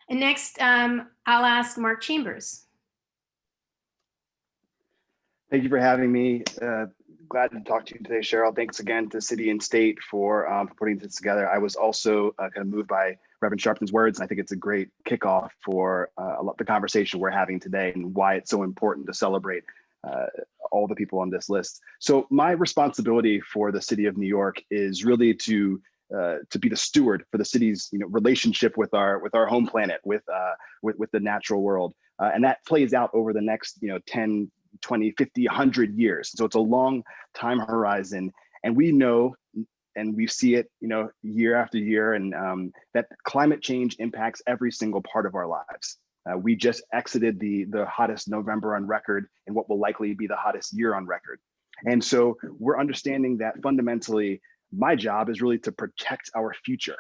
And next, I'll ask Mark Chambers. Thank you for having me. Glad to talk to you today, Cheryl. Thanks again to City and State for putting this together. I was also kind of moved by Reverend Sharpton's words. And I think it's a great kickoff for the conversation we're having today and why it's so important to celebrate all the people on this list. So my responsibility for the city of New York is really to be the steward for the city's relationship with our home planet, with the natural world. And that plays out over the next 10, 20, 50, 100 years. So it's a long time horizon. And we know, and we see it year after year, and that climate change impacts every single part of our lives. We just exited the hottest November on record and what will likely be the hottest year on record. And so we're understanding that fundamentally, my job is really to protect our future.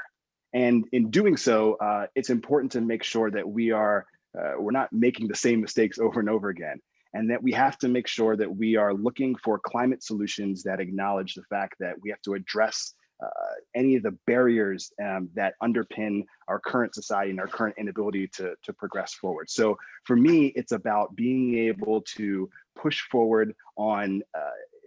And in doing so, it's important to make sure that we're not making the same mistakes over and over again. And that we have to make sure that we are looking for climate solutions that acknowledge the fact that we have to address any of the barriers that underpin our current society and our current inability to progress forward. So for me, it's about being able to push forward on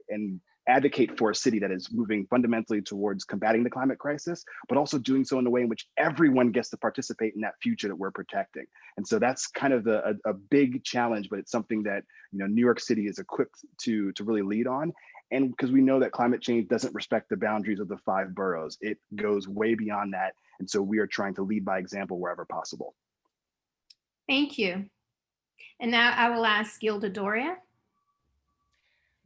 and advocate for a city that is moving fundamentally towards combating the climate crisis, but also doing so in a way in which everyone gets to participate in that future that we're protecting. And so that's kind of a big challenge, but it's something that New York City is equipped to really lead on. And because we know that climate change doesn't respect the boundaries of the 5 boroughs, it goes way beyond that. And so we are trying to lead by example wherever possible. Thank you. And now I will ask Gilda Doria.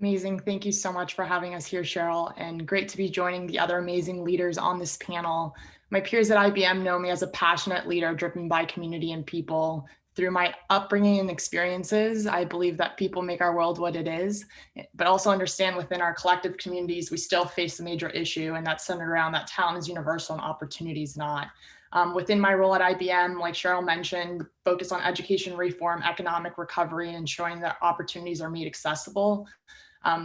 Amazing. Thank you so much for having us here, Cheryl, and great to be joining the other amazing leaders on this panel. My peers at IBM know me as a passionate leader driven by community and people. Through my upbringing and experiences, I believe that people make our world what it is, but also understand within our collective communities, we still face a major issue, and that's centered around that talent is universal and opportunity is not. Within my role at IBM, like Cheryl mentioned, focus on education reform, economic recovery, and ensuring that opportunities are made accessible.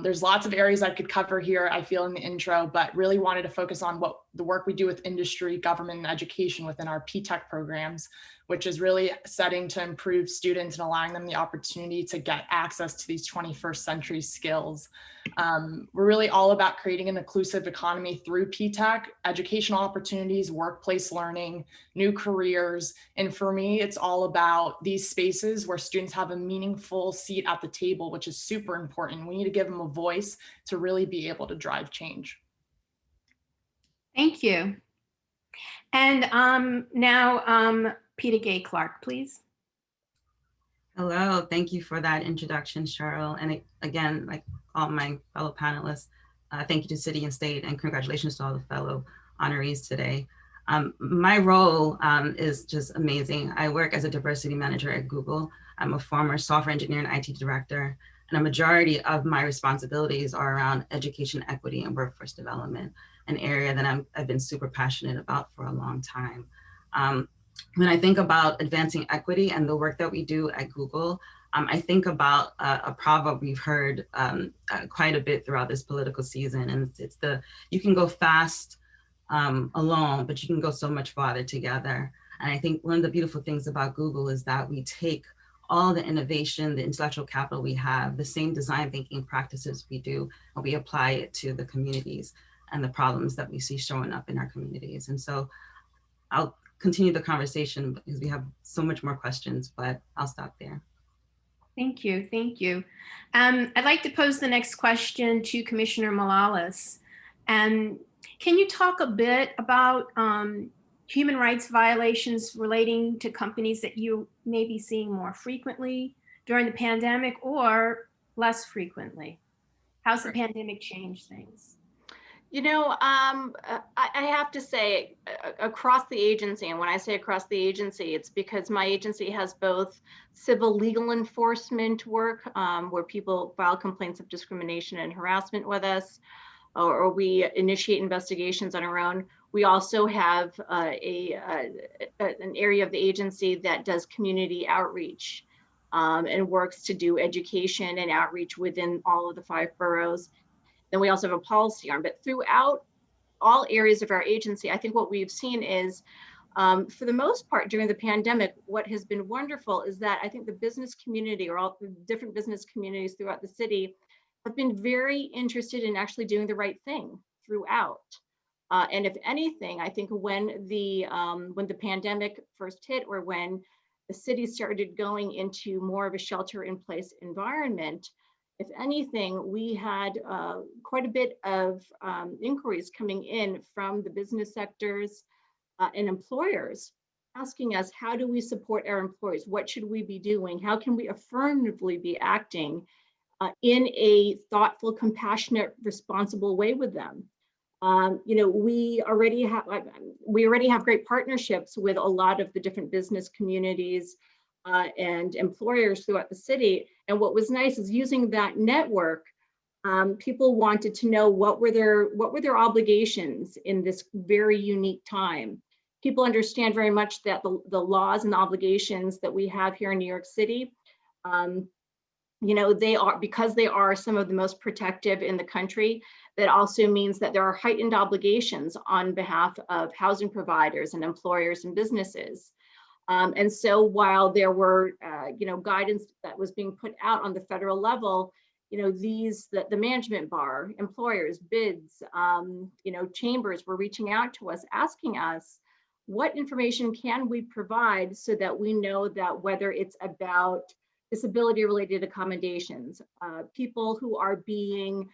There's lots of areas I could cover here, I feel, in the intro, but really wanted to focus on what the work we do with industry, government, and education within our P-Tech programs, which is really setting to improve students and allowing them the opportunity to get access to these 21st century skills. We're really all about creating an inclusive economy through P-Tech, educational opportunities, workplace learning, new careers. And for me, it's all about these spaces where students have a meaningful seat at the table, which is super important. We need to give them a voice to really be able to drive change. Thank you. And now Peter Gay Clark, please. Hello, thank you for that introduction, Cheryl. And again, like all my fellow panelists, thank you to City and State, and congratulations to all the fellow honorees today. My role is just amazing. I work as a diversity manager at Google. I'm a former software engineer and IT director, and a majority of my responsibilities are around education equity and workforce development, an area that I've been super passionate about for a long time. When I think about advancing equity and the work that we do at Google, I think about a proverb we've heard quite a bit throughout this political season, and it's the, you can go fast alone, but you can go so much farther together. And I think one of the beautiful things about Google is that we take all the innovation, the intellectual capital we have, the same design thinking practices we do, and we apply it to the communities and the problems that we see showing up in our communities. And so I'll continue the conversation because we have so much more questions, but I'll stop there. Thank you, thank you. I'd like to pose the next question to Commissioner Malalas. Can you talk a bit about human rights violations relating to companies that you may be seeing more frequently during the pandemic or less frequently? How's the pandemic changed things? You know, I have to say across the agency, and when I say across the agency, it's because my agency has both civil legal enforcement work where people file complaints of discrimination and harassment with us, or we initiate investigations on our own. We also have an area of the agency that does community outreach and works to do education and outreach within all of the 5 boroughs. Then we also have a policy arm, but throughout all areas of our agency, I think what we've seen is, for the most part during the pandemic, what has been wonderful is that I think the business community, or all the different business communities throughout the city, have been very interested in actually doing the right thing throughout. And if anything, I think when the pandemic first hit, or when the city started going into more of a shelter-in-place environment, if anything, we had quite a bit of inquiries coming in from the business sectors and employers asking us, how do we support our employees? What should we be doing? How can we affirmatively be acting in a thoughtful, compassionate, responsible way with them? We already have great partnerships with a lot of the different business communities and employers throughout the city. And what was nice is, using that network, people wanted to know what were their obligations in this very unique time. People understand very much that the laws and obligations that we have here in New York City, because they are some of the most protective in the country. That also means that there are heightened obligations on behalf of housing providers and employers and businesses. And so while there were, guidance that was being put out on the federal level, the management bar, employers, bids, chambers were reaching out to us, asking us, what information can we provide so that we know that whether it's about disability-related accommodations, people who are being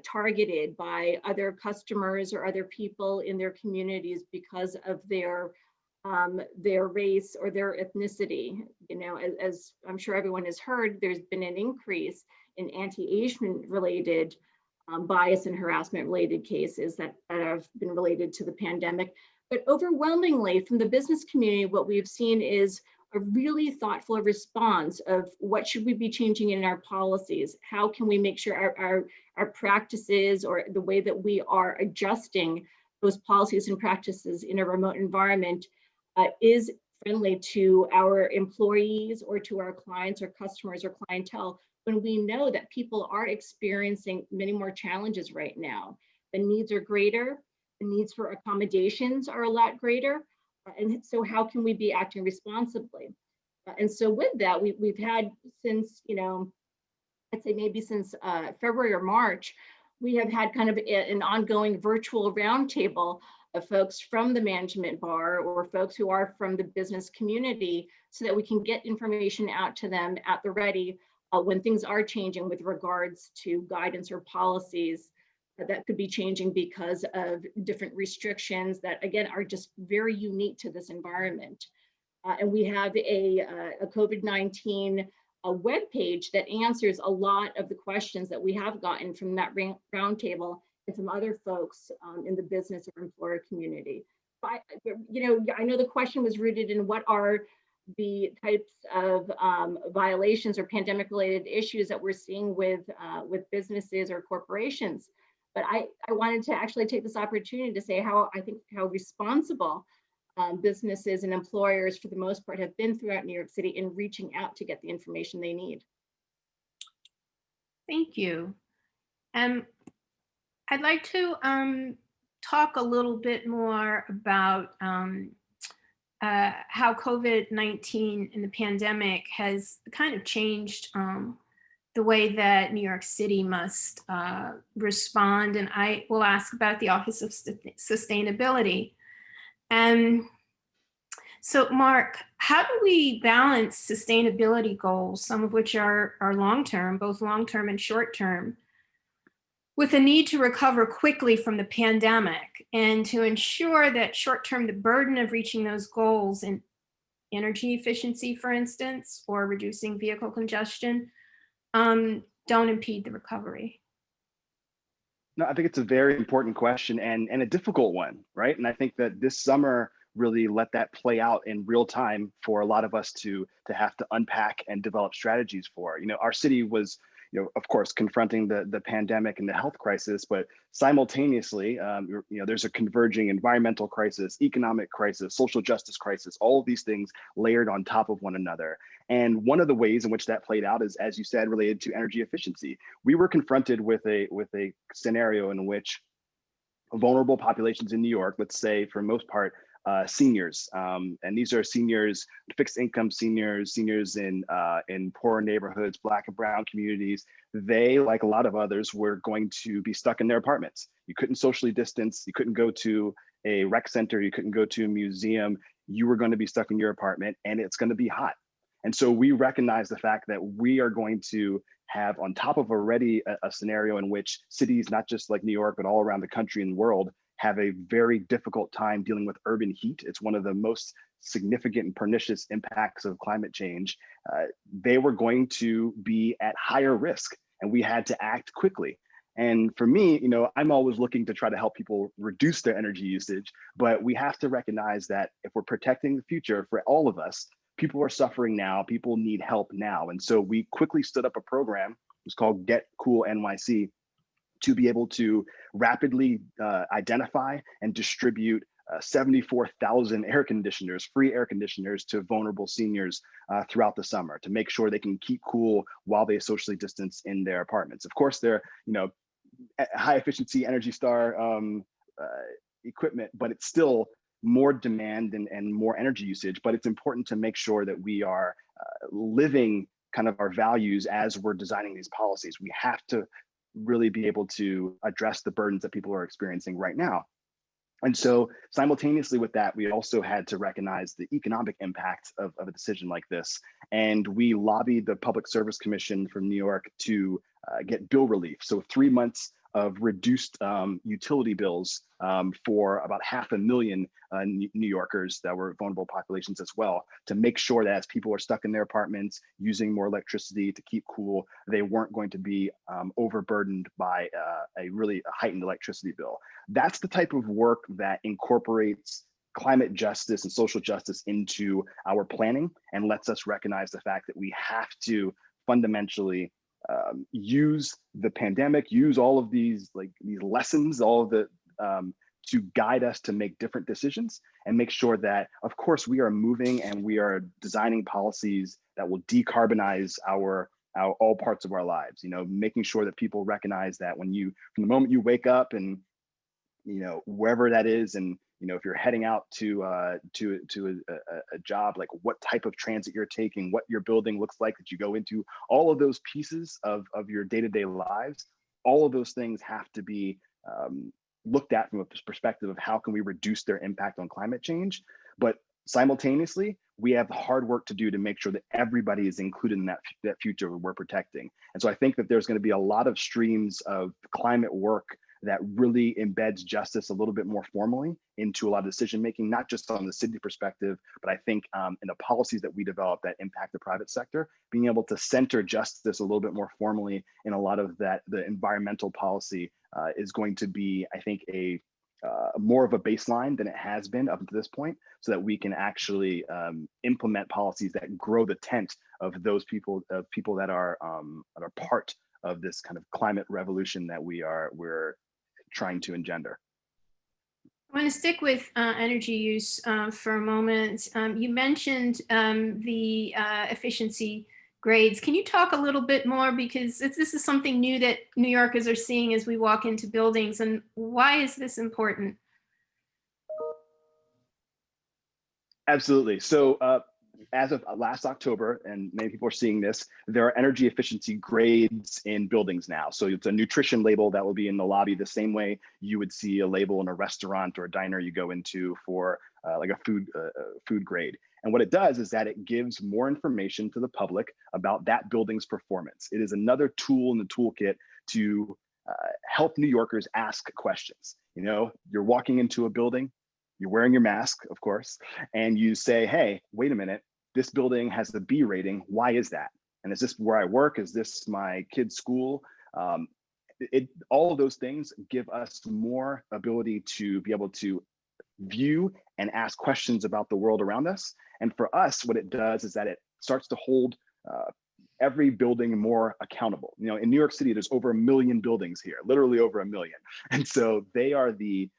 targeted by other customers or other people in their communities because of their race or their ethnicity. As I'm sure everyone has heard, there's been an increase in anti-Asian related bias and harassment related cases that have been related to the pandemic. But overwhelmingly from the business community, what we've seen is a really thoughtful response of, what should we be changing in our policies? How can we make sure our practices, or the way that we are adjusting those policies and practices in a remote environment is friendly to our employees or to our clients or customers or clientele, when we know that people are experiencing many more challenges right now. The needs are greater, the needs for accommodations are a lot greater. And so how can we be acting responsibly? And so with that, we've had since, I'd say maybe since February or March, we have had kind of an ongoing virtual roundtable of folks from the management bar or folks who are from the business community, so that we can get information out to them at the ready when things are changing with regards to guidance or policies that could be changing because of different restrictions that, again, are just very unique to this environment. And we have a COVID-19 webpage that answers a lot of the questions that we have gotten from that roundtable and from other folks in the business or employer community. But, I know the question was rooted in what are the types of violations or pandemic-related issues that we're seeing with businesses or corporations. But I wanted to actually take this opportunity to say how responsible businesses and employers, for the most part, have been throughout New York City in reaching out to get the information they need. Thank you. I'd like to talk a little bit more about how COVID-19 and the pandemic has kind of changed the way that New York City must respond. And I will ask about the Office of Sustainability. So Mark, how do we balance sustainability goals, some of which are long-term, both long-term and short-term, with a need to recover quickly from the pandemic, and to ensure that short-term, the burden of reaching those goals in energy efficiency, for instance, or reducing vehicle congestion, don't impede the recovery? No, I think it's a very important question and a difficult one, right? And I think that this summer really let that play out in real time for a lot of us to have to unpack and develop strategies for. Our city was, of course, confronting the pandemic and the health crisis, but simultaneously, there's a converging environmental crisis, economic crisis, social justice crisis, all of these things layered on top of one another. And one of the ways in which that played out is, as you said, related to energy efficiency. We were confronted with a scenario in which vulnerable populations in New York, let's say for most part, seniors. And these are seniors, fixed income seniors, seniors in poor neighborhoods, Black and brown communities. They, like a lot of others, were going to be stuck in their apartments. You couldn't socially distance, you couldn't go to a rec center, you couldn't go to a museum, you were going to be stuck in your apartment, and it's going to be hot. And so we recognize the fact that we are going to have, on top of already a scenario in which cities, not just like New York, but all around the country and world, have a very difficult time dealing with urban heat. It's one of the most significant and pernicious impacts of climate change. They were going to be at higher risk, and we had to act quickly. And for me, you know, I'm always looking to try to help people reduce their energy usage, but we have to recognize that if we're protecting the future for all of us, people are suffering now, people need help now. And so we quickly stood up a program, it's called Get Cool NYC, to be able to rapidly identify and distribute 74,000 air conditioners, free air conditioners, to vulnerable seniors throughout the summer, to make sure they can keep cool while they socially distance in their apartments. Of course, they're, you know, high efficiency Energy Star equipment, but it's still more demand and more energy usage. But it's important to make sure that we are living kind of our values as we're designing these policies. We have to really be able to address the burdens that people are experiencing right now. And so simultaneously with that, we also had to recognize the economic impact of a decision like this. And we lobbied the Public Service Commission from New York to get bill relief. So 3 months of reduced utility bills for about 500,000 New Yorkers that were vulnerable populations as well, to make sure that as people are stuck in their apartments using more electricity to keep cool, they weren't going to be overburdened by a really heightened electricity bill. That's the type of work that incorporates climate justice and social justice into our planning and lets us recognize the fact that we have to fundamentally use the pandemic, use all of these lessons, all of the to guide us to make different decisions and make sure that, of course, we are moving and we are designing policies that will decarbonize our all parts of our lives. You know, making sure that people recognize that from the moment you wake up and, you know, wherever that is, and you know, if you're heading out to a job, like what type of transit you're taking, what your building looks like that you go into, all of those pieces of your day-to-day lives, all of those things have to be looked at from a perspective of how can we reduce their impact on climate change. But simultaneously, we have hard work to do to make sure that everybody is included in that future we're protecting. And so I think that there's going to be a lot of streams of climate work that really embeds justice a little bit more formally into a lot of decision making, not just on the city perspective, but I think in the policies that we develop that impact the private sector, being able to center justice a little bit more formally in a lot of that, the environmental policy is going to be, I think, a more of a baseline than it has been up to this point, so that we can actually implement policies that grow the tent of those people, that are part of this kind of climate revolution that we're trying to engender. I want to stick with energy use for a moment. You mentioned the efficiency grades. Can you talk a little bit more, because this is something new that New Yorkers are seeing as we walk into buildings, and why is this important? Absolutely. So as of last October, and many people are seeing this, there are energy efficiency grades in buildings now. So it's a nutrition label that will be in the lobby the same way you would see a label in a restaurant or a diner you go into for like a food grade. And what it does is that it gives more information to the public about that building's performance. It is another tool in the toolkit to help New Yorkers ask questions. You know, you're walking into a building, you're wearing your mask, of course, and you say, hey, wait a minute, this building has the B rating. Why is that? And is this where I work? Is this my kid's school? All of those things give us more ability to be able to view and ask questions about the world around us. And for us, what it does is that it starts to hold every building more accountable. You know, in New York City, there's over 1 million buildings here, literally over 1 million. And so they are the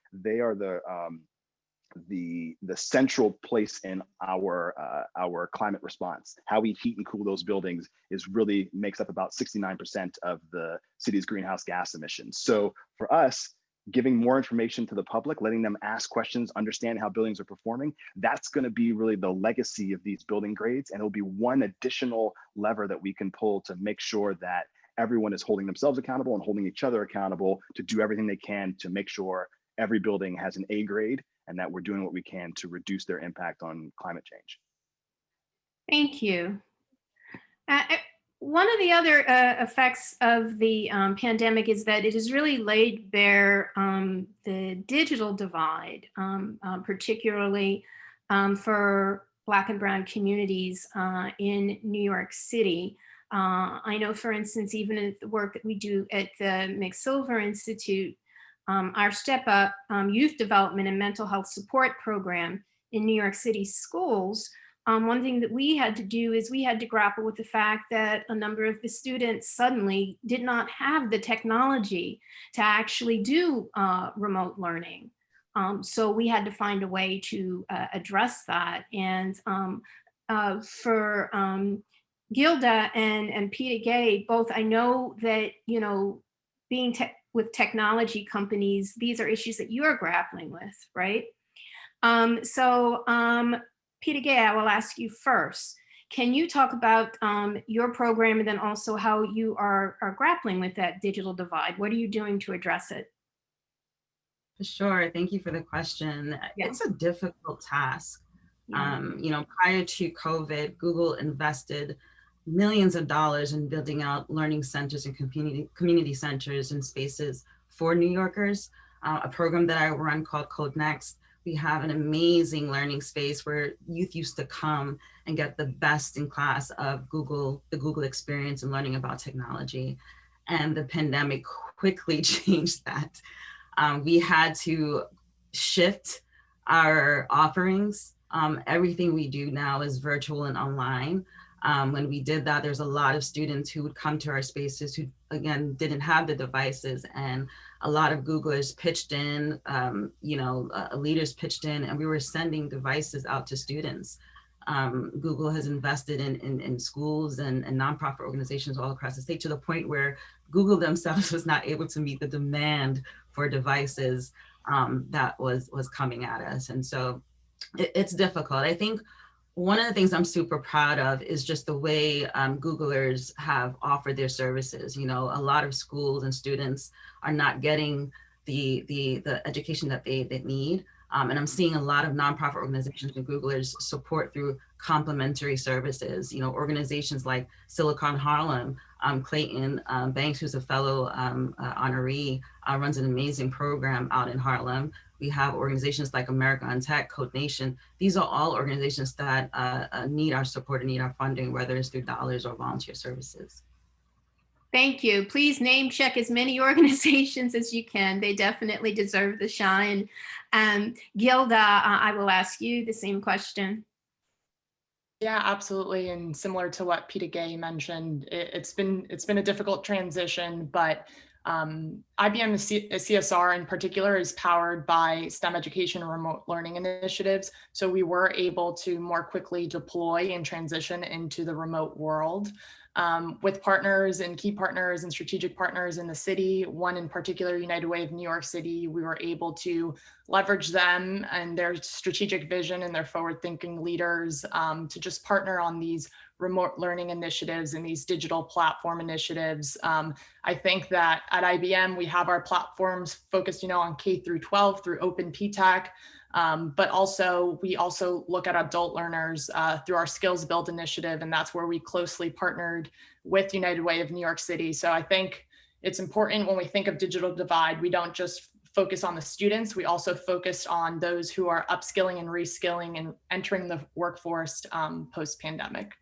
central place in our climate response. How we heat and cool those buildings makes up about 69% of the city's greenhouse gas emissions. So for us, giving more information to the public, letting them ask questions, understand how buildings are performing. That's going to be really the legacy of these building grades. And it'll be one additional lever that we can pull to make sure that everyone is holding themselves accountable and holding each other accountable to do everything they can to make sure every building has an A grade and that we're doing what we can to reduce their impact on climate change. Thank you. One of the other effects of the pandemic is that it has really laid bare the digital divide, particularly for Black and Brown communities in New York City. I know, for instance, even at the work that we do at the McSilver Institute, our Step Up Youth Development and Mental Health Support Program in New York City schools, one thing that we had to do is we had to grapple with the fact that a number of the students suddenly did not have the technology to actually do remote learning. So we had to find a way to address that. And for Gilda and Peter Gay, both, I know that, you know, being with technology companies, these are issues that you're grappling with, right? Peter Gay, I will ask you first. Can you talk about your program and then also how you are grappling with that digital divide? What are you doing to address it? Sure, thank you for the question. Yeah. It's a difficult task. Yeah. You know, prior to COVID, Google invested millions of dollars in building out learning centers and community centers and spaces for New Yorkers. A program that I run called Cool Nyc. We have an amazing learning space where youth used to come and get the best in class of the Google experience and learning about technology. And the pandemic quickly changed that. We had to shift our offerings. Everything we do now is virtual and online. When we did that, there's a lot of students who would come to our spaces who, again, didn't have the devices, and a lot of Googlers pitched in, leaders pitched in, and we were sending devices out to students. Google has invested in schools and nonprofit organizations all across the state to the point where Google themselves was not able to meet the demand for devices that was coming at us. And so it's difficult. I think one of the things I'm super proud of is just the way Googlers have offered their services. You know, a lot of schools and students are not getting the education that they need. And I'm seeing a lot of nonprofit organizations and Googlers support through complementary services. You know, organizations like Silicon Harlem, Clayton Banks, who's a fellow honoree, runs an amazing program out in Harlem. We have organizations like America on Tech, Code Nation. These are all organizations that need our support and need our funding, whether it's through dollars or volunteer services. Thank you. Please name check as many organizations as you can. They definitely deserve the shine. Gilda, I will ask you the same question. Yeah, absolutely. And similar to what Peter Gay mentioned, it's been a difficult transition, but IBM CSR in particular is powered by STEM education and remote learning initiatives. So we were able to more quickly deploy and transition into the remote world. With partners and key partners and strategic partners in the city, one in particular, United Way of New York City, we were able to leverage them and their strategic vision and their forward-thinking leaders to just partner on these remote learning initiatives and these digital platform initiatives. I think that at IBM, we have our platforms focused, on K through 12 through Open PTAC. But we also look at adult learners through our Skills Build initiative, and that's where we closely partnered with United Way of New York City. So I think it's important when we think of digital divide, we don't just focus on the students, we also focus on those who are upskilling and reskilling and entering the workforce post-pandemic.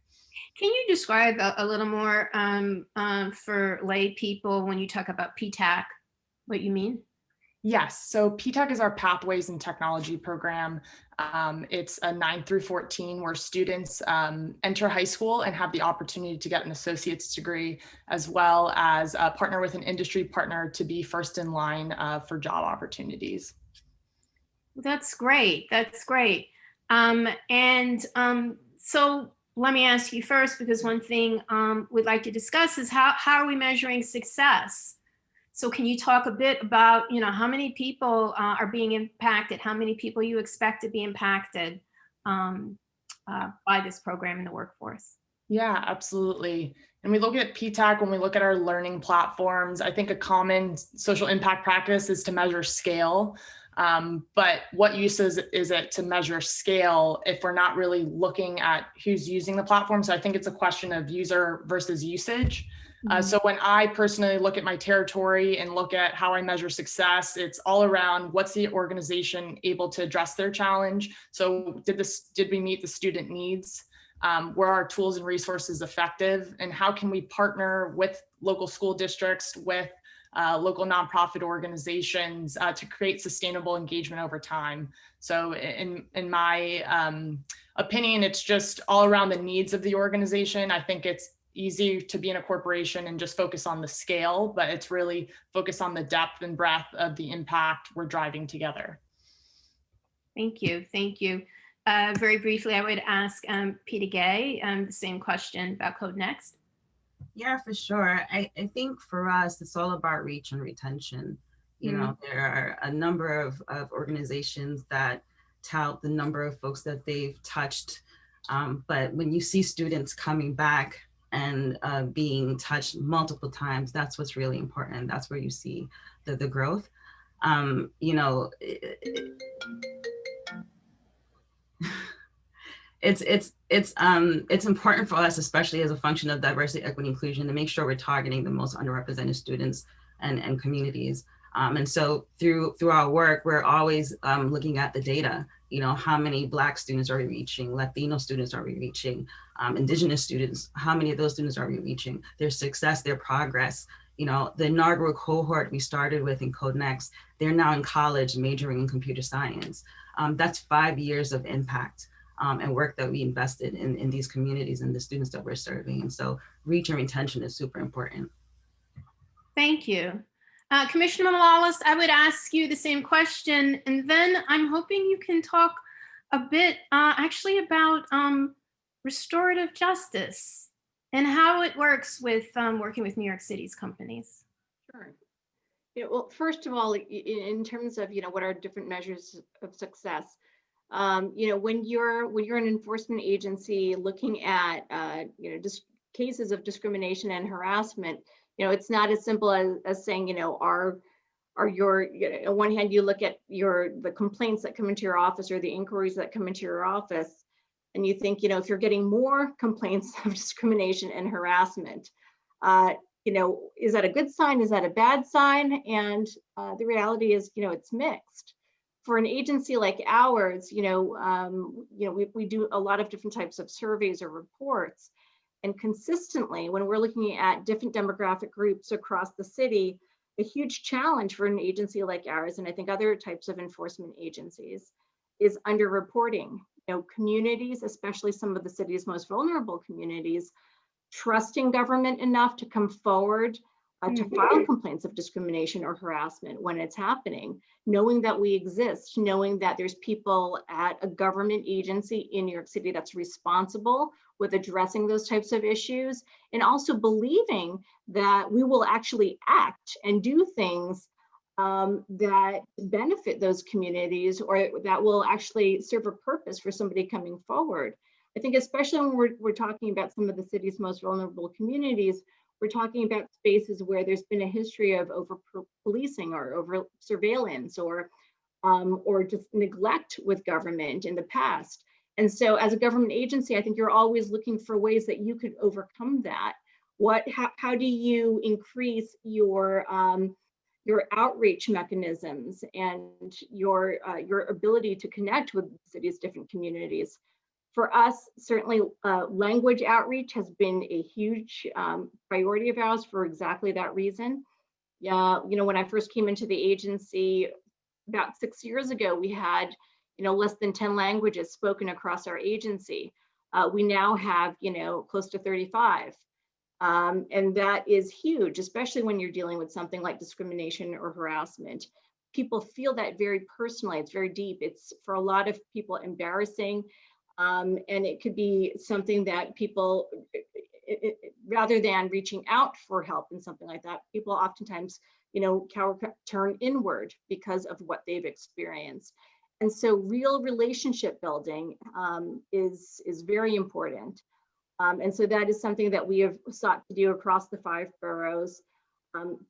Can you describe a little more for lay people when you talk about PTAC, what you mean? Yes, so PTAC is our Pathways in Technology program. It's a 9 through 14 where students enter high school and have the opportunity to get an associate's degree, as well as partner with an industry partner to be first in line for job opportunities. That's great. That's great. So let me ask you first, because one thing we'd like to discuss is how are we measuring success? So can you talk a bit about, how many people are being impacted, how many people you expect to be impacted by this program in the workforce? Yeah, absolutely. And we look at PTAC, when we look at our learning platforms, I think a common social impact practice is to measure scale. But what use is it to measure scale if we're not really looking at who's using the platform? So I think it's a question of user versus usage. So when I personally look at my territory and look at how I measure success, it's all around what's the organization able to address their challenge. So did we meet the student needs? Were our tools and resources effective? And how can we partner with local school districts, with local nonprofit organizations to create sustainable engagement over time? So in my opinion, it's just all around the needs of the organization. I think it's easy to be in a corporation and just focus on the scale, but it's really focus on the depth and breadth of the impact we're driving together. Thank you. Thank you. Very briefly, I would ask Peter Gay the same question about Code Next. Yeah, for sure. I think for us, it's all about reach and retention. You know, there are a number of organizations that tout the number of folks that they've touched. But when you see students coming back and being touched multiple times, that's what's really important. That's where you see the growth. You know, it's important for us, especially as a function of diversity, equity, inclusion, to make sure we're targeting the most underrepresented students and communities. And so through our work, we're always looking at the data. You know, how many Black students are we reaching? Latino students are we reaching? Indigenous students, how many of those students are we reaching? Their success, their progress. You know, the inaugural cohort we started with in Code Next, they're now in college majoring in computer science. That's 5 years of impact and work that we invested in these communities and the students that we're serving. And so reach and retention is super important. Thank you. Commissioner Malalis, I would ask you the same question, and then I'm hoping you can talk a bit actually about restorative justice and how it works with working with New York City's companies. Sure. Yeah, well, first of all, in terms of, what are different measures of success, when you're an enforcement agency looking at, just cases of discrimination and harassment, it's not as simple as saying, are your, on one hand, you look at the complaints that come into your office or the inquiries that come into your office, and you think, if you're getting more complaints of discrimination and harassment, is that a good sign? Is that a bad sign? And the reality is, it's mixed. For an agency like ours, we do a lot of different types of surveys or reports. And consistently, when we're looking at different demographic groups across the city, a huge challenge for an agency like ours, and I think other types of enforcement agencies, is underreporting. Communities, especially some of the city's most vulnerable communities, trusting government enough to come forward to file complaints of discrimination or harassment when it's happening, knowing that we exist, knowing that there's people at a government agency in New York City that's responsible with addressing those types of issues, and also believing that we will actually act and do things that benefit those communities, or that will actually serve a purpose for somebody coming forward. I think especially when we're talking about some of the city's most vulnerable communities, we're talking about spaces where there's been a history of over-policing or over-surveillance or just neglect with government in the past. And so as a government agency, I think you're always looking for ways that you could overcome that. How do you increase your outreach mechanisms and your ability to connect with the city's different communities? For us, certainly language outreach has been a huge priority of ours for exactly that reason. When I first came into the agency about 6 years ago, we had less than 10 languages spoken across our agency. We now have close to 35. And that is huge, especially when you're dealing with something like discrimination or harassment. People feel that very personally. It's very deep. It's for a lot of people embarrassing. And it could be something that people rather than reaching out for help in something like that, people oftentimes, turn inward because of what they've experienced. And so real relationship building is very important. And so that is something that we have sought to do across the 5 boroughs,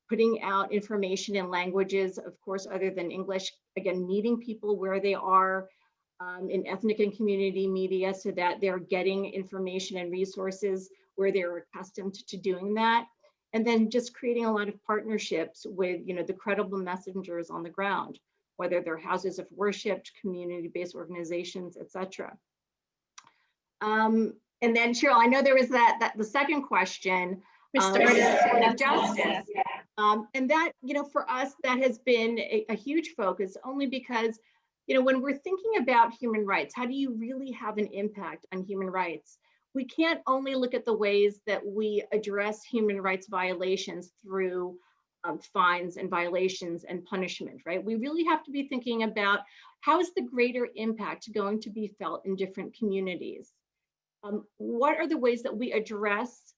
putting out information in languages, of course, other than English, again, meeting people where they are in ethnic and community media so that they're getting information and resources where they're accustomed to doing that. And then just creating a lot of partnerships with, the credible messengers on the ground, whether they're houses of worship, community-based organizations, etc. And then Cheryl, I know there was the second question, restorative justice. And that, for us, that has been a huge focus, only because, when we're thinking about human rights, how do you really have an impact on human rights? We can't only look at the ways that we address human rights violations through fines and violations and punishment, right? We really have to be thinking about how is the greater impact going to be felt in different communities? What are the ways that we address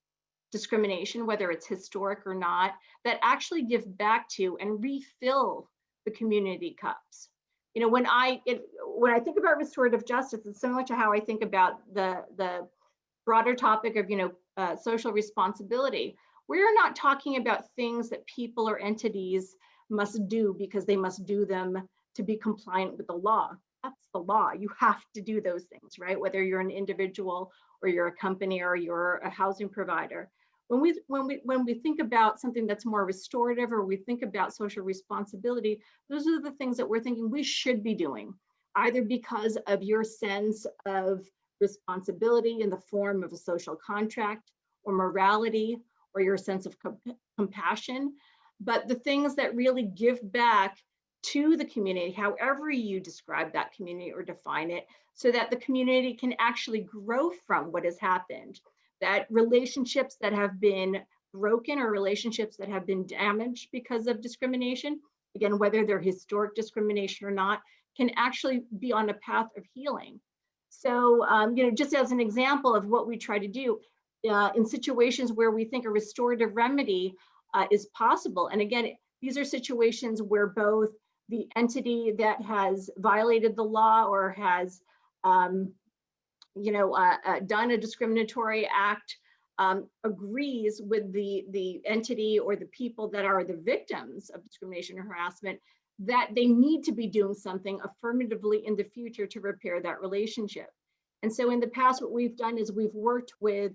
discrimination, whether it's historic or not, that actually give back to and refill the community cups? When I think about restorative justice, it's similar to how I think about the broader topic of social responsibility. We're not talking about things that people or entities must do because they must do them to be compliant with the law. That's the law. You have to do those things, right? Whether you're an individual or you're a company or you're a housing provider. When we think about something that's more restorative, or we think about social responsibility, those are the things that we're thinking we should be doing, either because of your sense of responsibility in the form of a social contract or morality, or your sense of compassion, but the things that really give back to the community, however you describe that community or define it, so that the community can actually grow from what has happened. That relationships that have been broken or relationships that have been damaged because of discrimination, again, whether they're historic discrimination or not, can actually be on a path of healing. So, just as an example of what we try to do in situations where we think a restorative remedy is possible. And again, these are situations where both the entity that has violated the law or has done a discriminatory act agrees with the entity or the people that are the victims of discrimination or harassment, that they need to be doing something affirmatively in the future to repair that relationship. And so in the past, what we've done is we've worked with,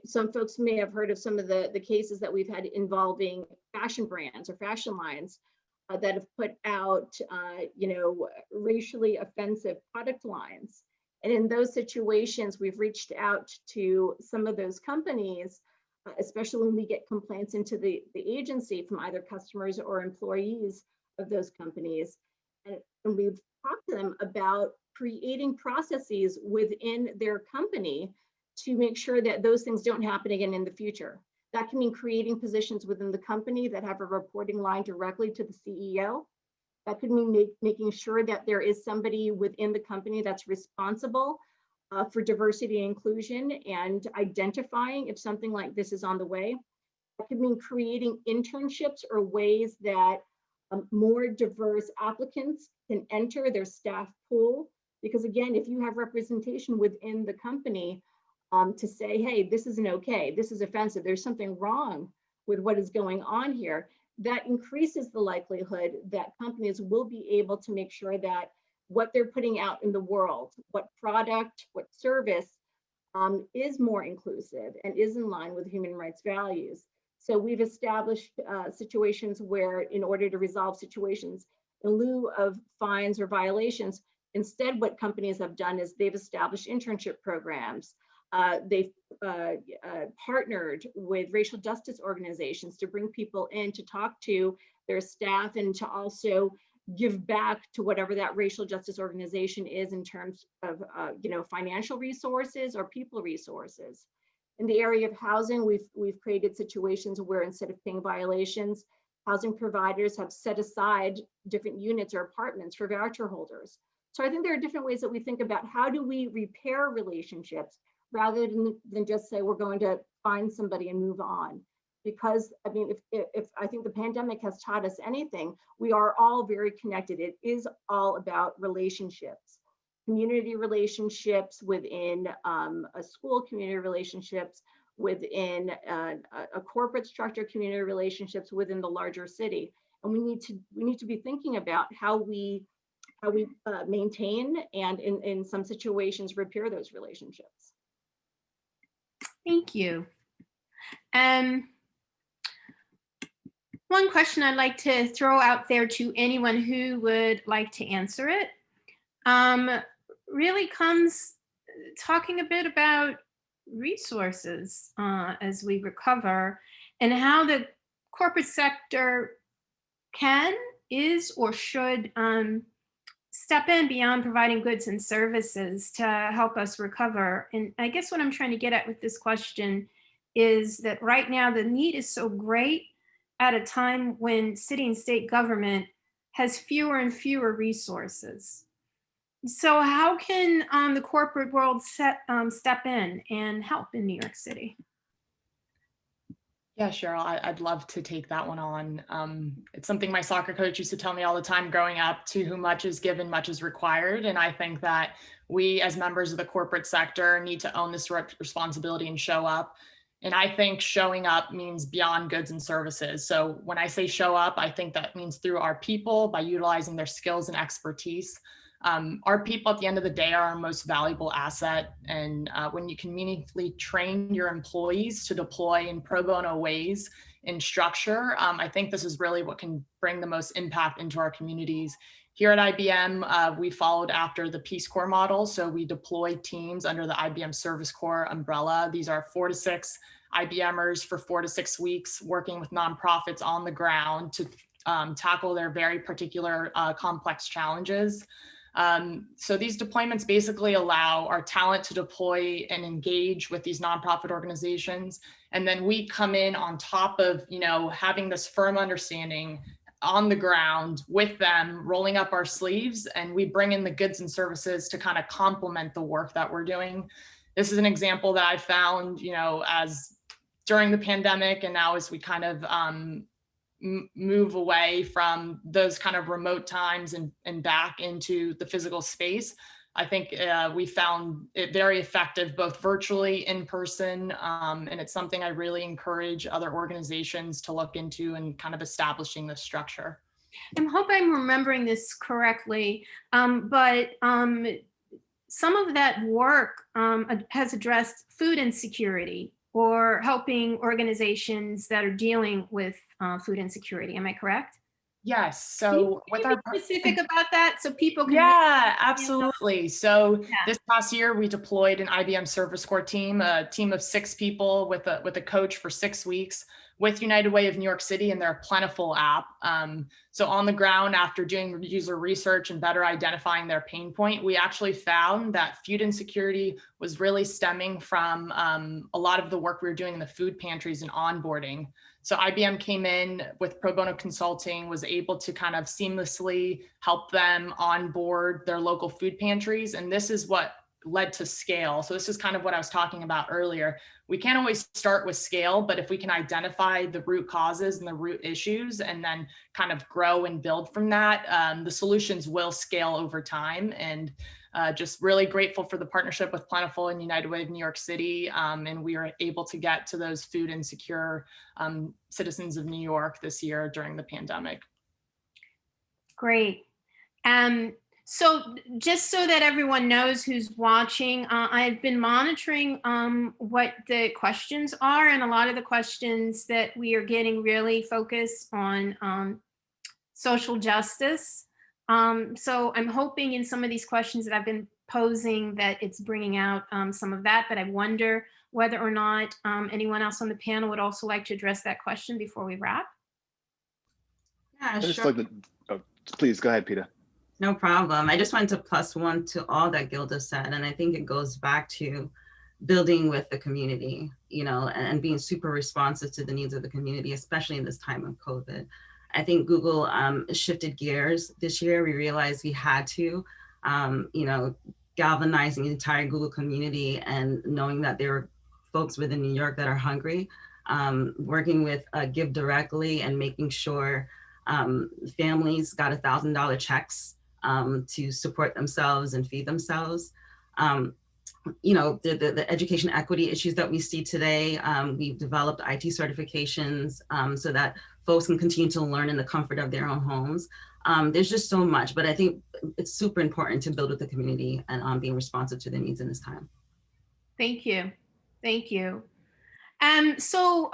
some folks may have heard of some of the cases that we've had involving fashion brands or fashion lines that have put out, racially offensive product lines. And in those situations, we've reached out to some of those companies, especially when we get complaints into the agency from either customers or employees of those companies. And we've talked to them about creating processes within their company to make sure that those things don't happen again in the future. That can mean creating positions within the company that have a reporting line directly to the CEO. That could mean making sure that there is somebody within the company that's responsible for diversity and inclusion and identifying if something like this is on the way. That could mean creating internships or ways that more diverse applicants can enter their staff pool. Because again, if you have representation within the company to say, hey, this isn't okay, this is offensive, there's something wrong with what is going on here, that increases the likelihood that companies will be able to make sure that what they're putting out in the world, what product, what service is more inclusive and is in line with human rights values. So we've established situations where, in order to resolve situations in lieu of fines or violations, instead what companies have done is they've established internship programs. They've partnered with racial justice organizations to bring people in to talk to their staff and to also give back to whatever that racial justice organization is in terms of financial resources or people resources. In the area of housing, we've created situations where instead of paying violations, housing providers have set aside different units or apartments for voucher holders. So I think there are different ways that we think about how do we repair relationships rather than just say we're going to find somebody and move on. Because I mean, if I think the pandemic has taught us anything, we are all very connected. It is all about relationships, community relationships within a school, community relationships within a corporate structure, community relationships within the larger city. And we need to be thinking about how we maintain and in some situations repair those relationships. Thank you. One question I'd like to throw out there to anyone who would like to answer it really comes talking a bit about resources as we recover, and how the corporate sector can, is, or should step in beyond providing goods and services to help us recover. And I guess what I'm trying to get at with this question is that right now the need is so great at a time when city and state government has fewer and fewer resources. So how can the corporate world step in and help in New York City? Yeah, Cheryl, I'd love to take that one on. It's something my soccer coach used to tell me all the time growing up: to whom much is given, much is required. And I think that we as members of the corporate sector need to own this responsibility and show up. And I think showing up means beyond goods and services. So when I say show up, I think that means through our people, by utilizing their skills and expertise. Our people at the end of the day are our most valuable asset. And when you can meaningfully train your employees to deploy in pro bono ways in structure, I think this is really what can bring the most impact into our communities. Here at IBM, we followed after the Peace Corps model. So we deployed teams under the IBM Service Corps umbrella. These are 4 to 6 IBMers for 4 to 6 weeks, working with nonprofits on the ground to tackle their very particular complex challenges. So these deployments basically allow our talent to deploy and engage with these nonprofit organizations. And then we come in on top of, having this firm understanding on the ground with them, rolling up our sleeves, and we bring in the goods and services to kind of complement the work that we're doing. This is an example that I found, as during the pandemic, and now as we kind of move away from those kind of remote times and back into the physical space. I think we found it very effective, both virtually, in person, and it's something I really encourage other organizations to look into and kind of establishing this structure. I hope I'm remembering this correctly, but some of that work has addressed food insecurity or helping organizations that are dealing with food insecurity. Am I correct? Yes. So with our specific about that, so people can. Yeah, absolutely. So this past year, we deployed an IBM Service Corps team, a team of 6 people with a coach for 6 weeks with United Way of New York City and their Plentiful app. So on the ground, after doing user research and better identifying their pain point, we actually found that food insecurity was really stemming from a lot of the work we were doing in the food pantries and onboarding. So IBM came in with pro bono consulting, was able to kind of seamlessly help them onboard their local food pantries. And this is what led to scale. So this is kind of what I was talking about earlier. We can't always start with scale, but if we can identify the root causes and the root issues and then kind of grow and build from that, the solutions will scale over time. And just really grateful for the partnership with Plentiful and United Way of New York City. And we were able to get to those food insecure citizens of New York this year during the pandemic. Great. So just so that everyone knows who's watching, I've been monitoring what the questions are, and a lot of the questions that we are getting really focus on social justice. So I'm hoping in some of these questions that I've been posing that it's bringing out some of that, but I wonder whether or not anyone else on the panel would also like to address that question before we wrap. Yeah, sure. Please go ahead, Peter. No problem. I just wanted to +1 to all that Gilda said. And I think it goes back to building with the community, and being super responsive to the needs of the community, especially in this time of COVID. I think Google shifted gears this year. We realized we had to, galvanizing the entire Google community and knowing that there are folks within New York that are hungry, working with Give Directly and making sure families got $1,000 checks to support themselves and feed themselves. You know, the education equity issues that we see today, we've developed IT certifications so that folks can continue to learn in the comfort of their own homes. There's just so much, but I think it's super important to build with the community and being responsive to their needs in this time. Thank you. Thank you. I'm sorry,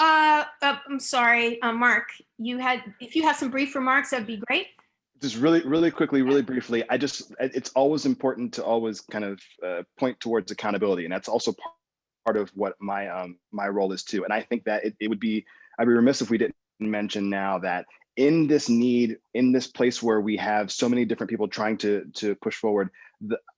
Mark, if you have some brief remarks, that'd be great. Just really quickly, really briefly, it's always important to always kind of point towards accountability. And that's also part of what my role is too. And I think that I'd be remiss if we didn't mention now that in this place where we have so many different people trying to push forward,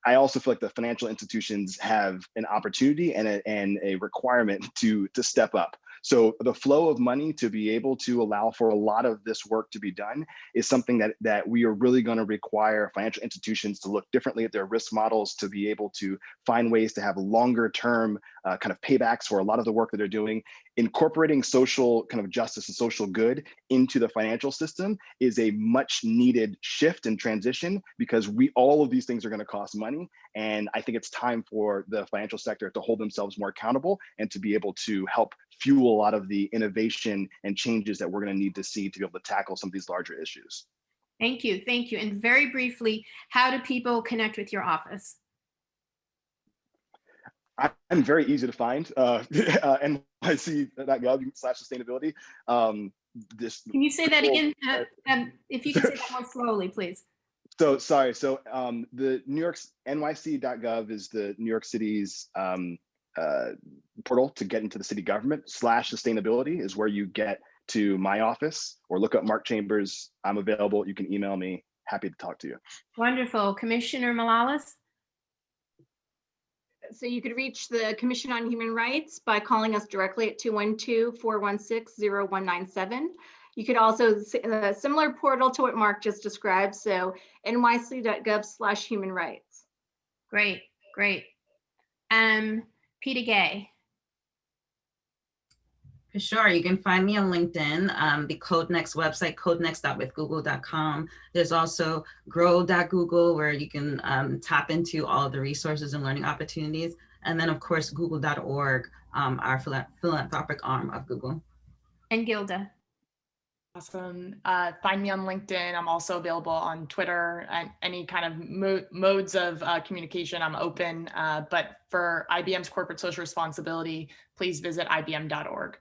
I also feel like the financial institutions have an opportunity and a requirement to step up. So the flow of money to be able to allow for a lot of this work to be done is something that we are really going to require financial institutions to look differently at their risk models, to be able to find ways to have longer term kind of paybacks for a lot of the work that they're doing. Incorporating social kind of justice and social good into the financial system is a much needed shift and transition, because all of these things are going to cost money. And I think it's time for the financial sector to hold themselves more accountable and to be able to help fuel a lot of the innovation and changes that we're going to need to see to be able to tackle some of these larger issues. Thank you. Thank you. And very briefly, how do people connect with your office? I'm very easy to find, nyc.gov/sustainability. Can you say that again? If you could say that more slowly, please. So sorry. So the nyc.gov is the New York City's portal to get into the city government. /sustainability is where you get to my office, or look up Mark Chambers. I'm available. You can email me. Happy to talk to you. Wonderful. Commissioner Malalis? So you could reach the Commission on Human Rights by calling us directly at 212-416-0197. You could also, a similar portal to what Mark just described, so nyc.gov/human rights. Great, great. Peter Gay. For sure, you can find me on LinkedIn, the Code Nyc website, codenyc.withgoogle.com. There's also grow.google, where you can tap into all of the resources and learning opportunities. And then of course, google.org, our philanthropic arm of Google. And Gilda. Awesome. Find me on LinkedIn. I'm also available on Twitter, and any kind of modes of communication. I'm open, but for IBM's corporate social responsibility, please visit ibm.org.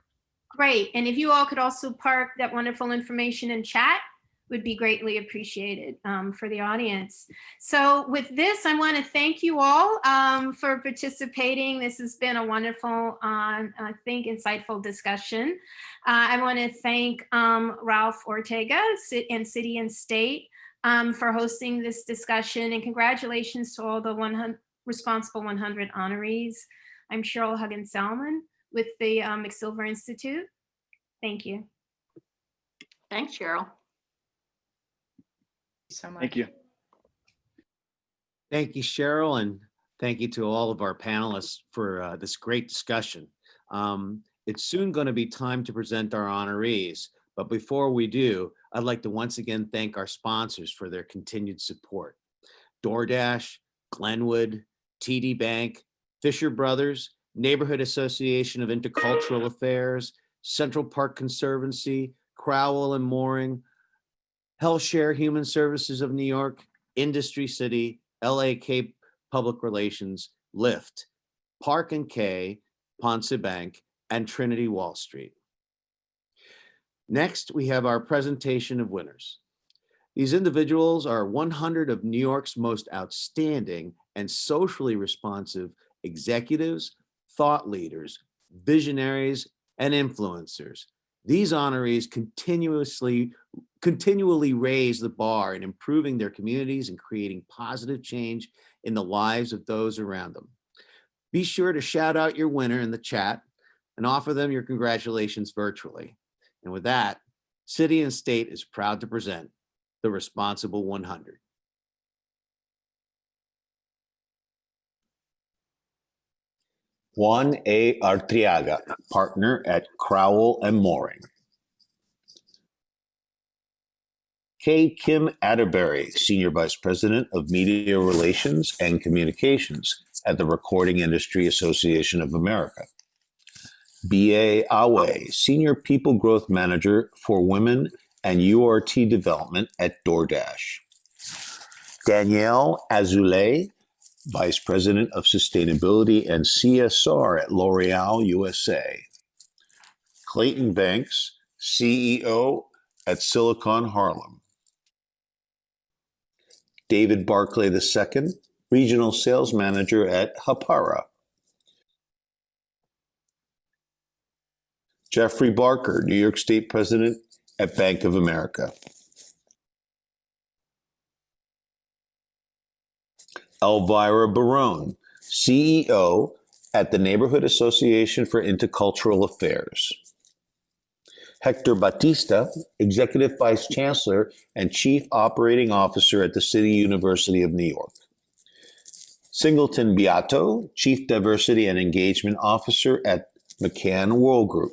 Great. And if you all could also park that wonderful information in chat, would be greatly appreciated for the audience. So with this, I want to thank you all for participating. This has been a wonderful, I think, insightful discussion. I want to thank Ralph Ortega and City and State for hosting this discussion, and congratulations to all the Responsible 100 honorees. I'm Cheryl Huggins-Salmon with the McSilver Institute. Thank you. Thanks, Cheryl. So much. Thank you. Thank you, Cheryl, and thank you to all of our panelists for this great discussion. It's soon going to be time to present our honorees, but before we do, I'd like to once again thank our sponsors for their continued support. DoorDash, Glenwood, TD Bank, Fisher Brothers, Neighborhood Association of Intercultural Affairs, Central Park Conservancy, Crowell and Mooring, HealthShare Human Services of New York, Industry City, LA Cape Public Relations, Lyft, Park and K, Ponce Bank, and Trinity Wall Street. Next, we have our presentation of winners. These individuals are 100 of New York's most outstanding and socially responsive executives, thought leaders, visionaries, and influencers. These honorees continually raise the bar in improving their communities and creating positive change in the lives of those around them. Be sure to shout out your winner in the chat and offer them your congratulations virtually. And with that, City and State is proud to present the Responsible 100. Juan A. Artriaga, partner at Crowell and Mooring. K. Kim Atterbury, Senior Vice President of Media Relations and Communications at the Recording Industry Association of America. B.A. Aweh, Senior People Growth Manager for Women and URT Development at DoorDash. Danielle Azoulay, Vice President of Sustainability and CSR at L'Oreal USA. Clayton Banks, CEO at Silicon Harlem. David Barclay II, Regional Sales Manager at Hapara. Jeffrey Barker, New York State President at Bank of America. Elvira Barone, CEO at the Neighborhood Association for Intercultural Affairs. Hector Batista, Executive Vice Chancellor and Chief Operating Officer at the City University of New York. Singleton Beato, Chief Diversity and Engagement Officer at McCann World Group.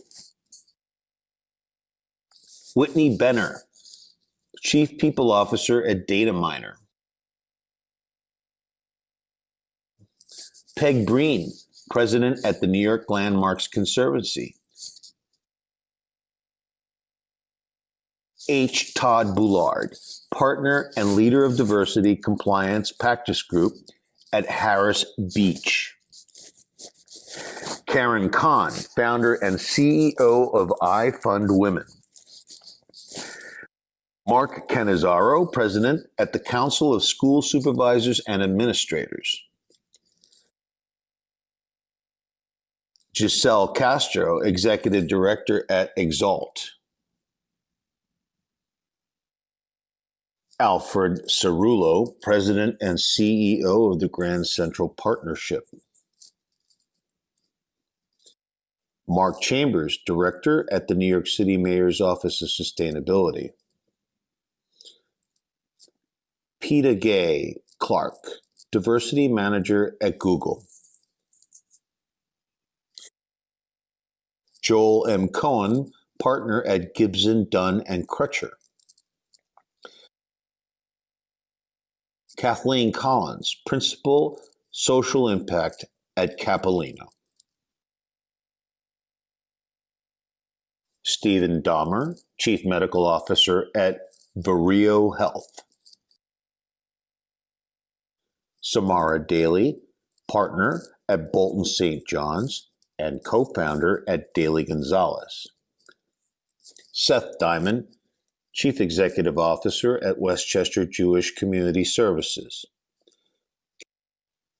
Whitney Benner, Chief People Officer at Dataminer. Peg Breen, President at the New York Landmarks Conservancy. H. Todd Boulard, Partner and Leader of Diversity Compliance Practice Group at Harris Beach. Karen Kahn, Founder and CEO of iFund Women. Mark Cannizzaro, President at the Council of School Supervisors and Administrators. Giselle Castro, Executive Director at Exalt. Alfred Cerullo, President and CEO of the Grand Central Partnership. Mark Chambers, Director at the New York City Mayor's Office of Sustainability. Peter Gay Clark, Diversity Manager at Google. Joel M. Cohen, Partner at Gibson, Dunn and Crutcher. Kathleen Collins, Principal Social Impact at Capilino. Stephen Dahmer, Chief Medical Officer at Vireo Health. Samara Daly, Partner at Bolton St. John's and co-founder at Daly Gonzalez. Seth Diamond, Chief Executive Officer at Westchester Jewish Community Services.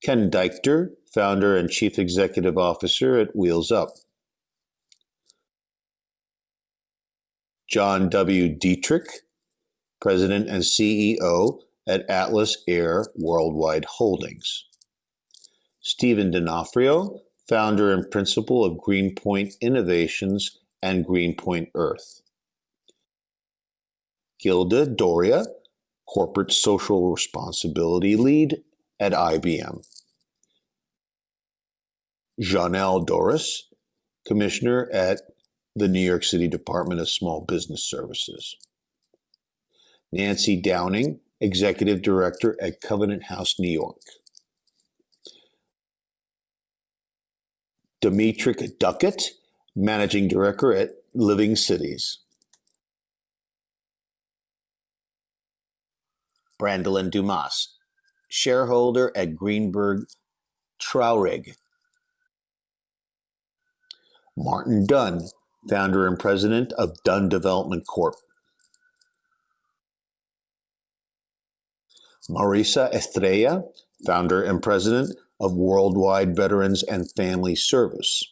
Ken Deichter, Founder and Chief Executive Officer at Wheels Up. John W. Dietrich, President and CEO at Atlas Air Worldwide Holdings. Stephen D'Onofrio, Founder and Principal of Greenpoint Innovations and Greenpoint Earth. Gilda Doria, Corporate Social Responsibility Lead at IBM. Janelle Doris, Commissioner at the New York City Department of Small Business Services. Nancy Downing, Executive Director at Covenant House, New York. Dimitri Duckett, Managing Director at Living Cities. Brandolyn Dumas, Shareholder at Greenberg Traurig. Martin Dunn, Founder and President of Dunn Development Corp. Marisa Estrella, Founder and President of Worldwide Veterans and Family Service.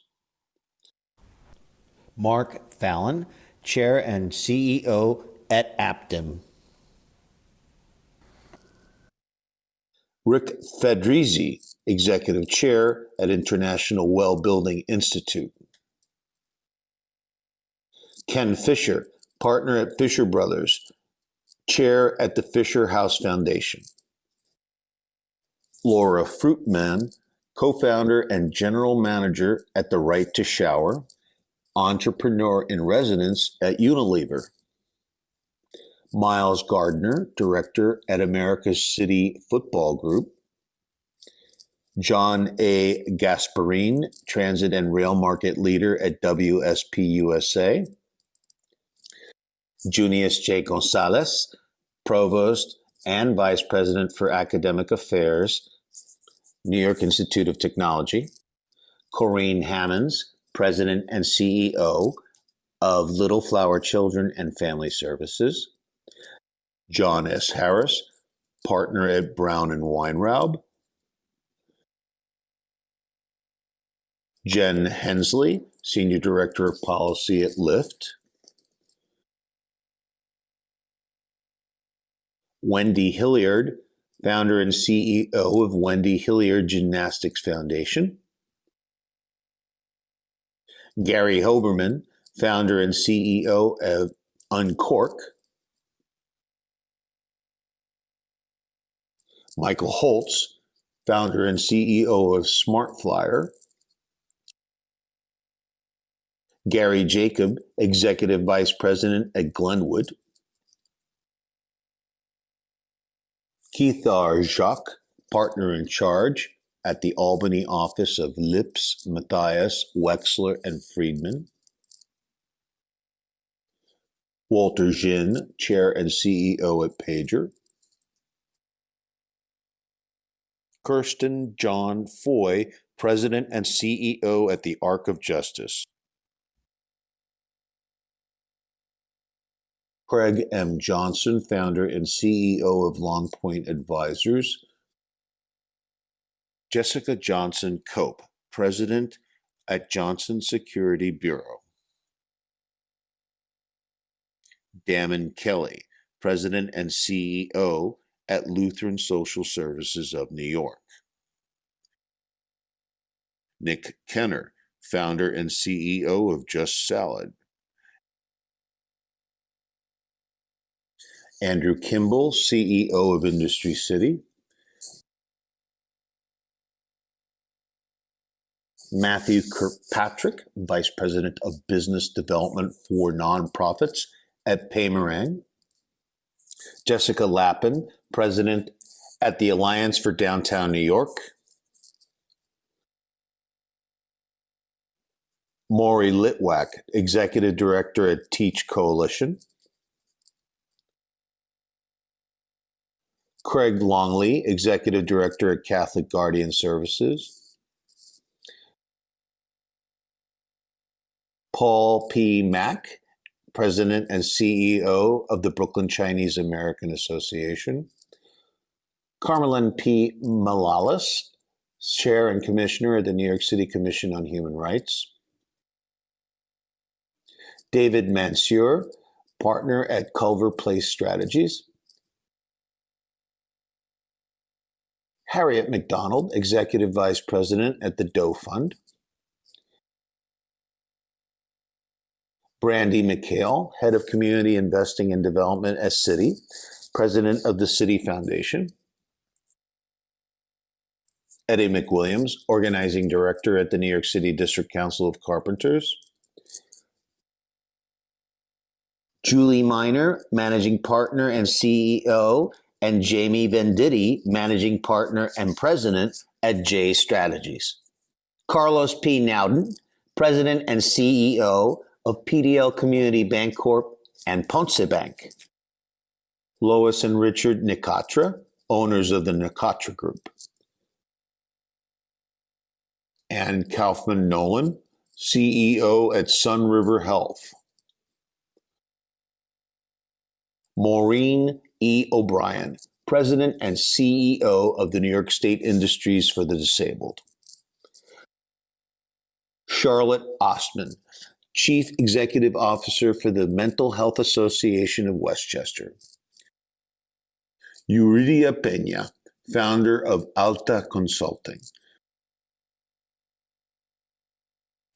Mark Fallon, Chair and CEO at Aptim. Rick Fedrizzi, Executive Chair at International Well Building Institute. Ken Fisher, Partner at Fisher Brothers, Chair at the Fisher House Foundation. Laura Fruitman, co-founder and general manager at The Right to Shower, entrepreneur in residence at Unilever. Miles Gardner, director at America's City Football Group. John A. Gasparin, transit and rail market leader at WSP USA. Junius J. Gonzalez, provost and vice president for academic affairs, New York Institute of Technology. Corrine Hammonds, president and CEO of Little Flower Children and Family Services. John S. Harris, partner at Brown and Weinraub. Jen Hensley, senior director of policy at Lyft. Wendy Hilliard, founder and CEO of Wendy Hilliard Gymnastics Foundation. Gary Hoberman, founder and CEO of Uncork. Michael Holtz, founder and CEO of SmartFlyer. Gary Jacob, executive vice president at Glenwood. Keithar Jacques, partner in charge at the Albany office of Lips, Matthias, Wexler, and Friedman. Walter Jin, chair and CEO at Pager. Kirsten John Foy, president and CEO at the Arc of Justice. Craig M. Johnson, founder and CEO of Long Point Advisors. Jessica Johnson Cope, president at Johnson Security Bureau. Damon Kelly, president and CEO at Lutheran Social Services of New York. Nick Kenner, founder and CEO of Just Salad. Andrew Kimball, CEO of Industry City. Matthew Kirkpatrick, Vice President of Business Development for Nonprofits at Paymerang. Jessica Lappin, President at the Alliance for Downtown New York. Maury Litwack, Executive Director at Teach Coalition. Craig Longley, Executive Director at Catholic Guardian Services. Paul P. Mack, President and CEO of the Brooklyn Chinese American Association. Carmelyn P. Malalis, Chair and Commissioner at the New York City Commission on Human Rights. David Mansour, Partner at Culver Place Strategies. Harriet McDonald, Executive Vice President at the Doe Fund. Brandy McHale, Head of Community Investing and Development at Citi, President of the Citi Foundation. Eddie McWilliams, Organizing Director at the New York City District Council of Carpenters. Julie Miner, Managing Partner and CEO, and Jamie Venditti, Managing Partner and President at J Strategies. Carlos P. Nowden, President and CEO of PDL Community Bancorp and Ponce Bank. Lois and Richard Nicatra, owners of the Nicatra Group. Ann Kaufman Nolan, CEO at Sun River Health. Maureen E. O'Brien, President and CEO of the New York State Industries for the Disabled. Charlotte Ostman, Chief Executive Officer for the Mental Health Association of Westchester. Yuridia Peña, founder of Alta Consulting.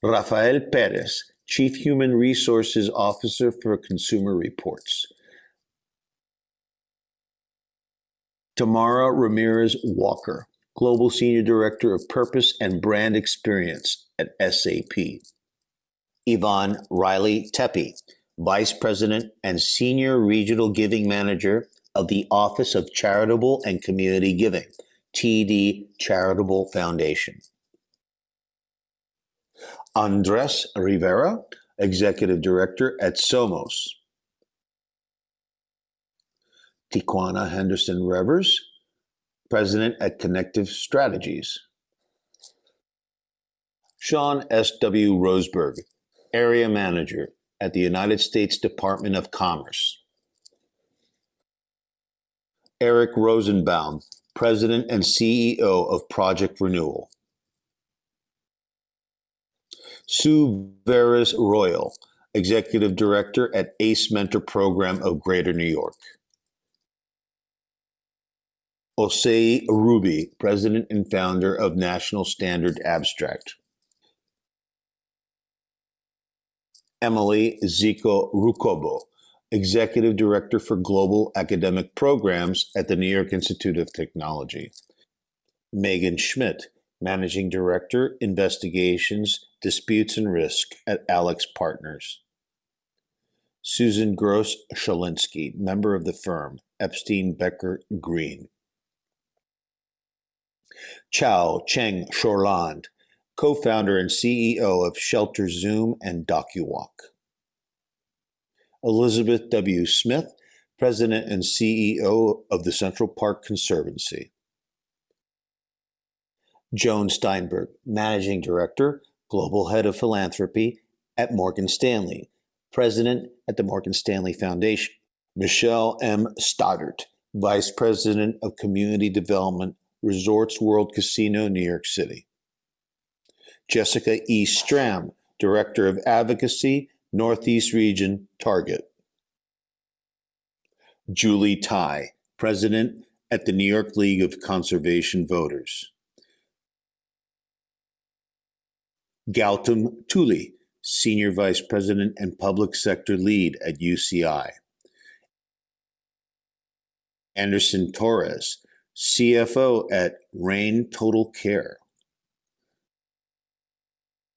Rafael Perez, Chief Human Resources Officer for Consumer Reports. Tamara Ramirez Walker, Global Senior Director of Purpose and Brand Experience at SAP. Yvonne Riley Tepe, Vice President and Senior Regional Giving Manager of the Office of Charitable and Community Giving, TD Charitable Foundation. Andres Rivera, Executive Director at Somos. Tijuana Henderson Revers, President at Connective Strategies. Sean S.W. Roseberg, Area Manager at the United States Department of Commerce. Eric Rosenbaum, President and CEO of Project Renewal. Sue Veras Royal, Executive Director at ACE Mentor Program of Greater New York. Osei Ruby, President and Founder of National Standard Abstract. Emily Zico Rukobo, Executive Director for Global Academic Programs at the New York Institute of Technology. Megan Schmidt, Managing Director, Investigations, Disputes and Risk at Alex Partners. Susan Gross-Shalinsky, member of the firm, Epstein Becker Green. Chao Cheng Shorland, co-founder and CEO of Shelter Zoom and DocuWalk. Elizabeth W. Smith, President and CEO of the Central Park Conservancy. Joan Steinberg, Managing Director, Global Head of Philanthropy at Morgan Stanley, President at the Morgan Stanley Foundation. Michelle M. Stoddart, Vice President of Community Development, Resorts World Casino, New York City. Jessica E. Stram, Director of Advocacy, Northeast Region, Target. Julie Tai, President at the New York League of Conservation Voters. Gautam Tuli, Senior Vice President and Public Sector Lead at UCI. Anderson Torres, CFO at Rain Total Care.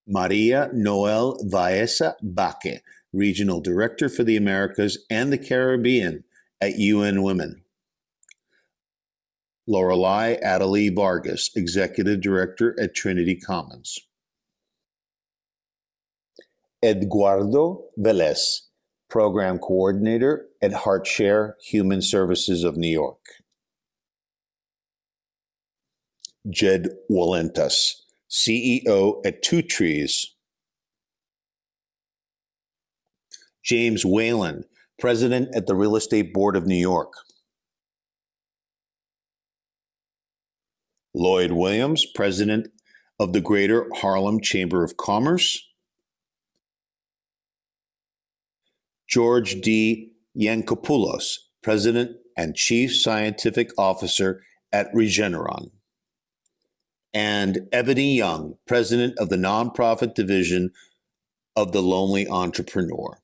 Maria Noel Vaesa Baque, Regional Director for the Americas and the Caribbean at UN Women. Lorelei Adelie Vargas, Executive Director at Trinity Commons. Eduardo Velez, Program Coordinator at HeartShare Human Services of New York. Jed Walentas, CEO at Two Trees. James Whalen, President at the Real Estate Board of New York. Lloyd Williams, President of the Greater Harlem Chamber of Commerce. George D. Yankopoulos, President and Chief Scientific Officer at Regeneron. And Ebony Young, President of the Nonprofit Division of the Lonely Entrepreneur.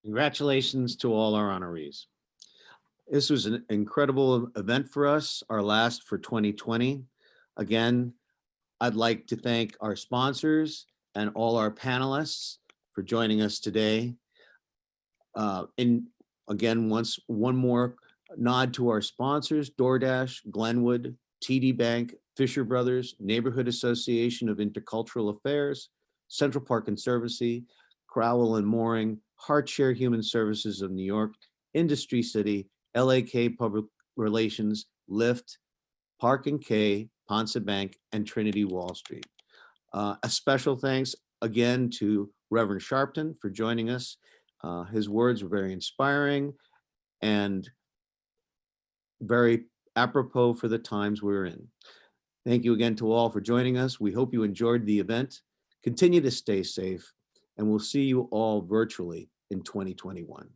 Congratulations to all our honorees. This was an incredible event for us, our last for 2020. Again, I'd like to thank our sponsors and all our panelists for joining us today. And again, one more nod to our sponsors: DoorDash, Glenwood, TD Bank, Fisher Brothers, Neighborhood Association of Intercultural Affairs, Central Park Conservancy, Crowell and Mooring, HeartShare Human Services of New York, Industry City, LAK Public Relations, Lyft, Park and K, Ponce Bank, and Trinity Wall Street. A special thanks again to Reverend Sharpton for joining us. His words were very inspiring and very apropos for the times we're in. Thank you again to all for joining us. We hope you enjoyed the event. Continue to stay safe, and we'll see you all virtually in 2021.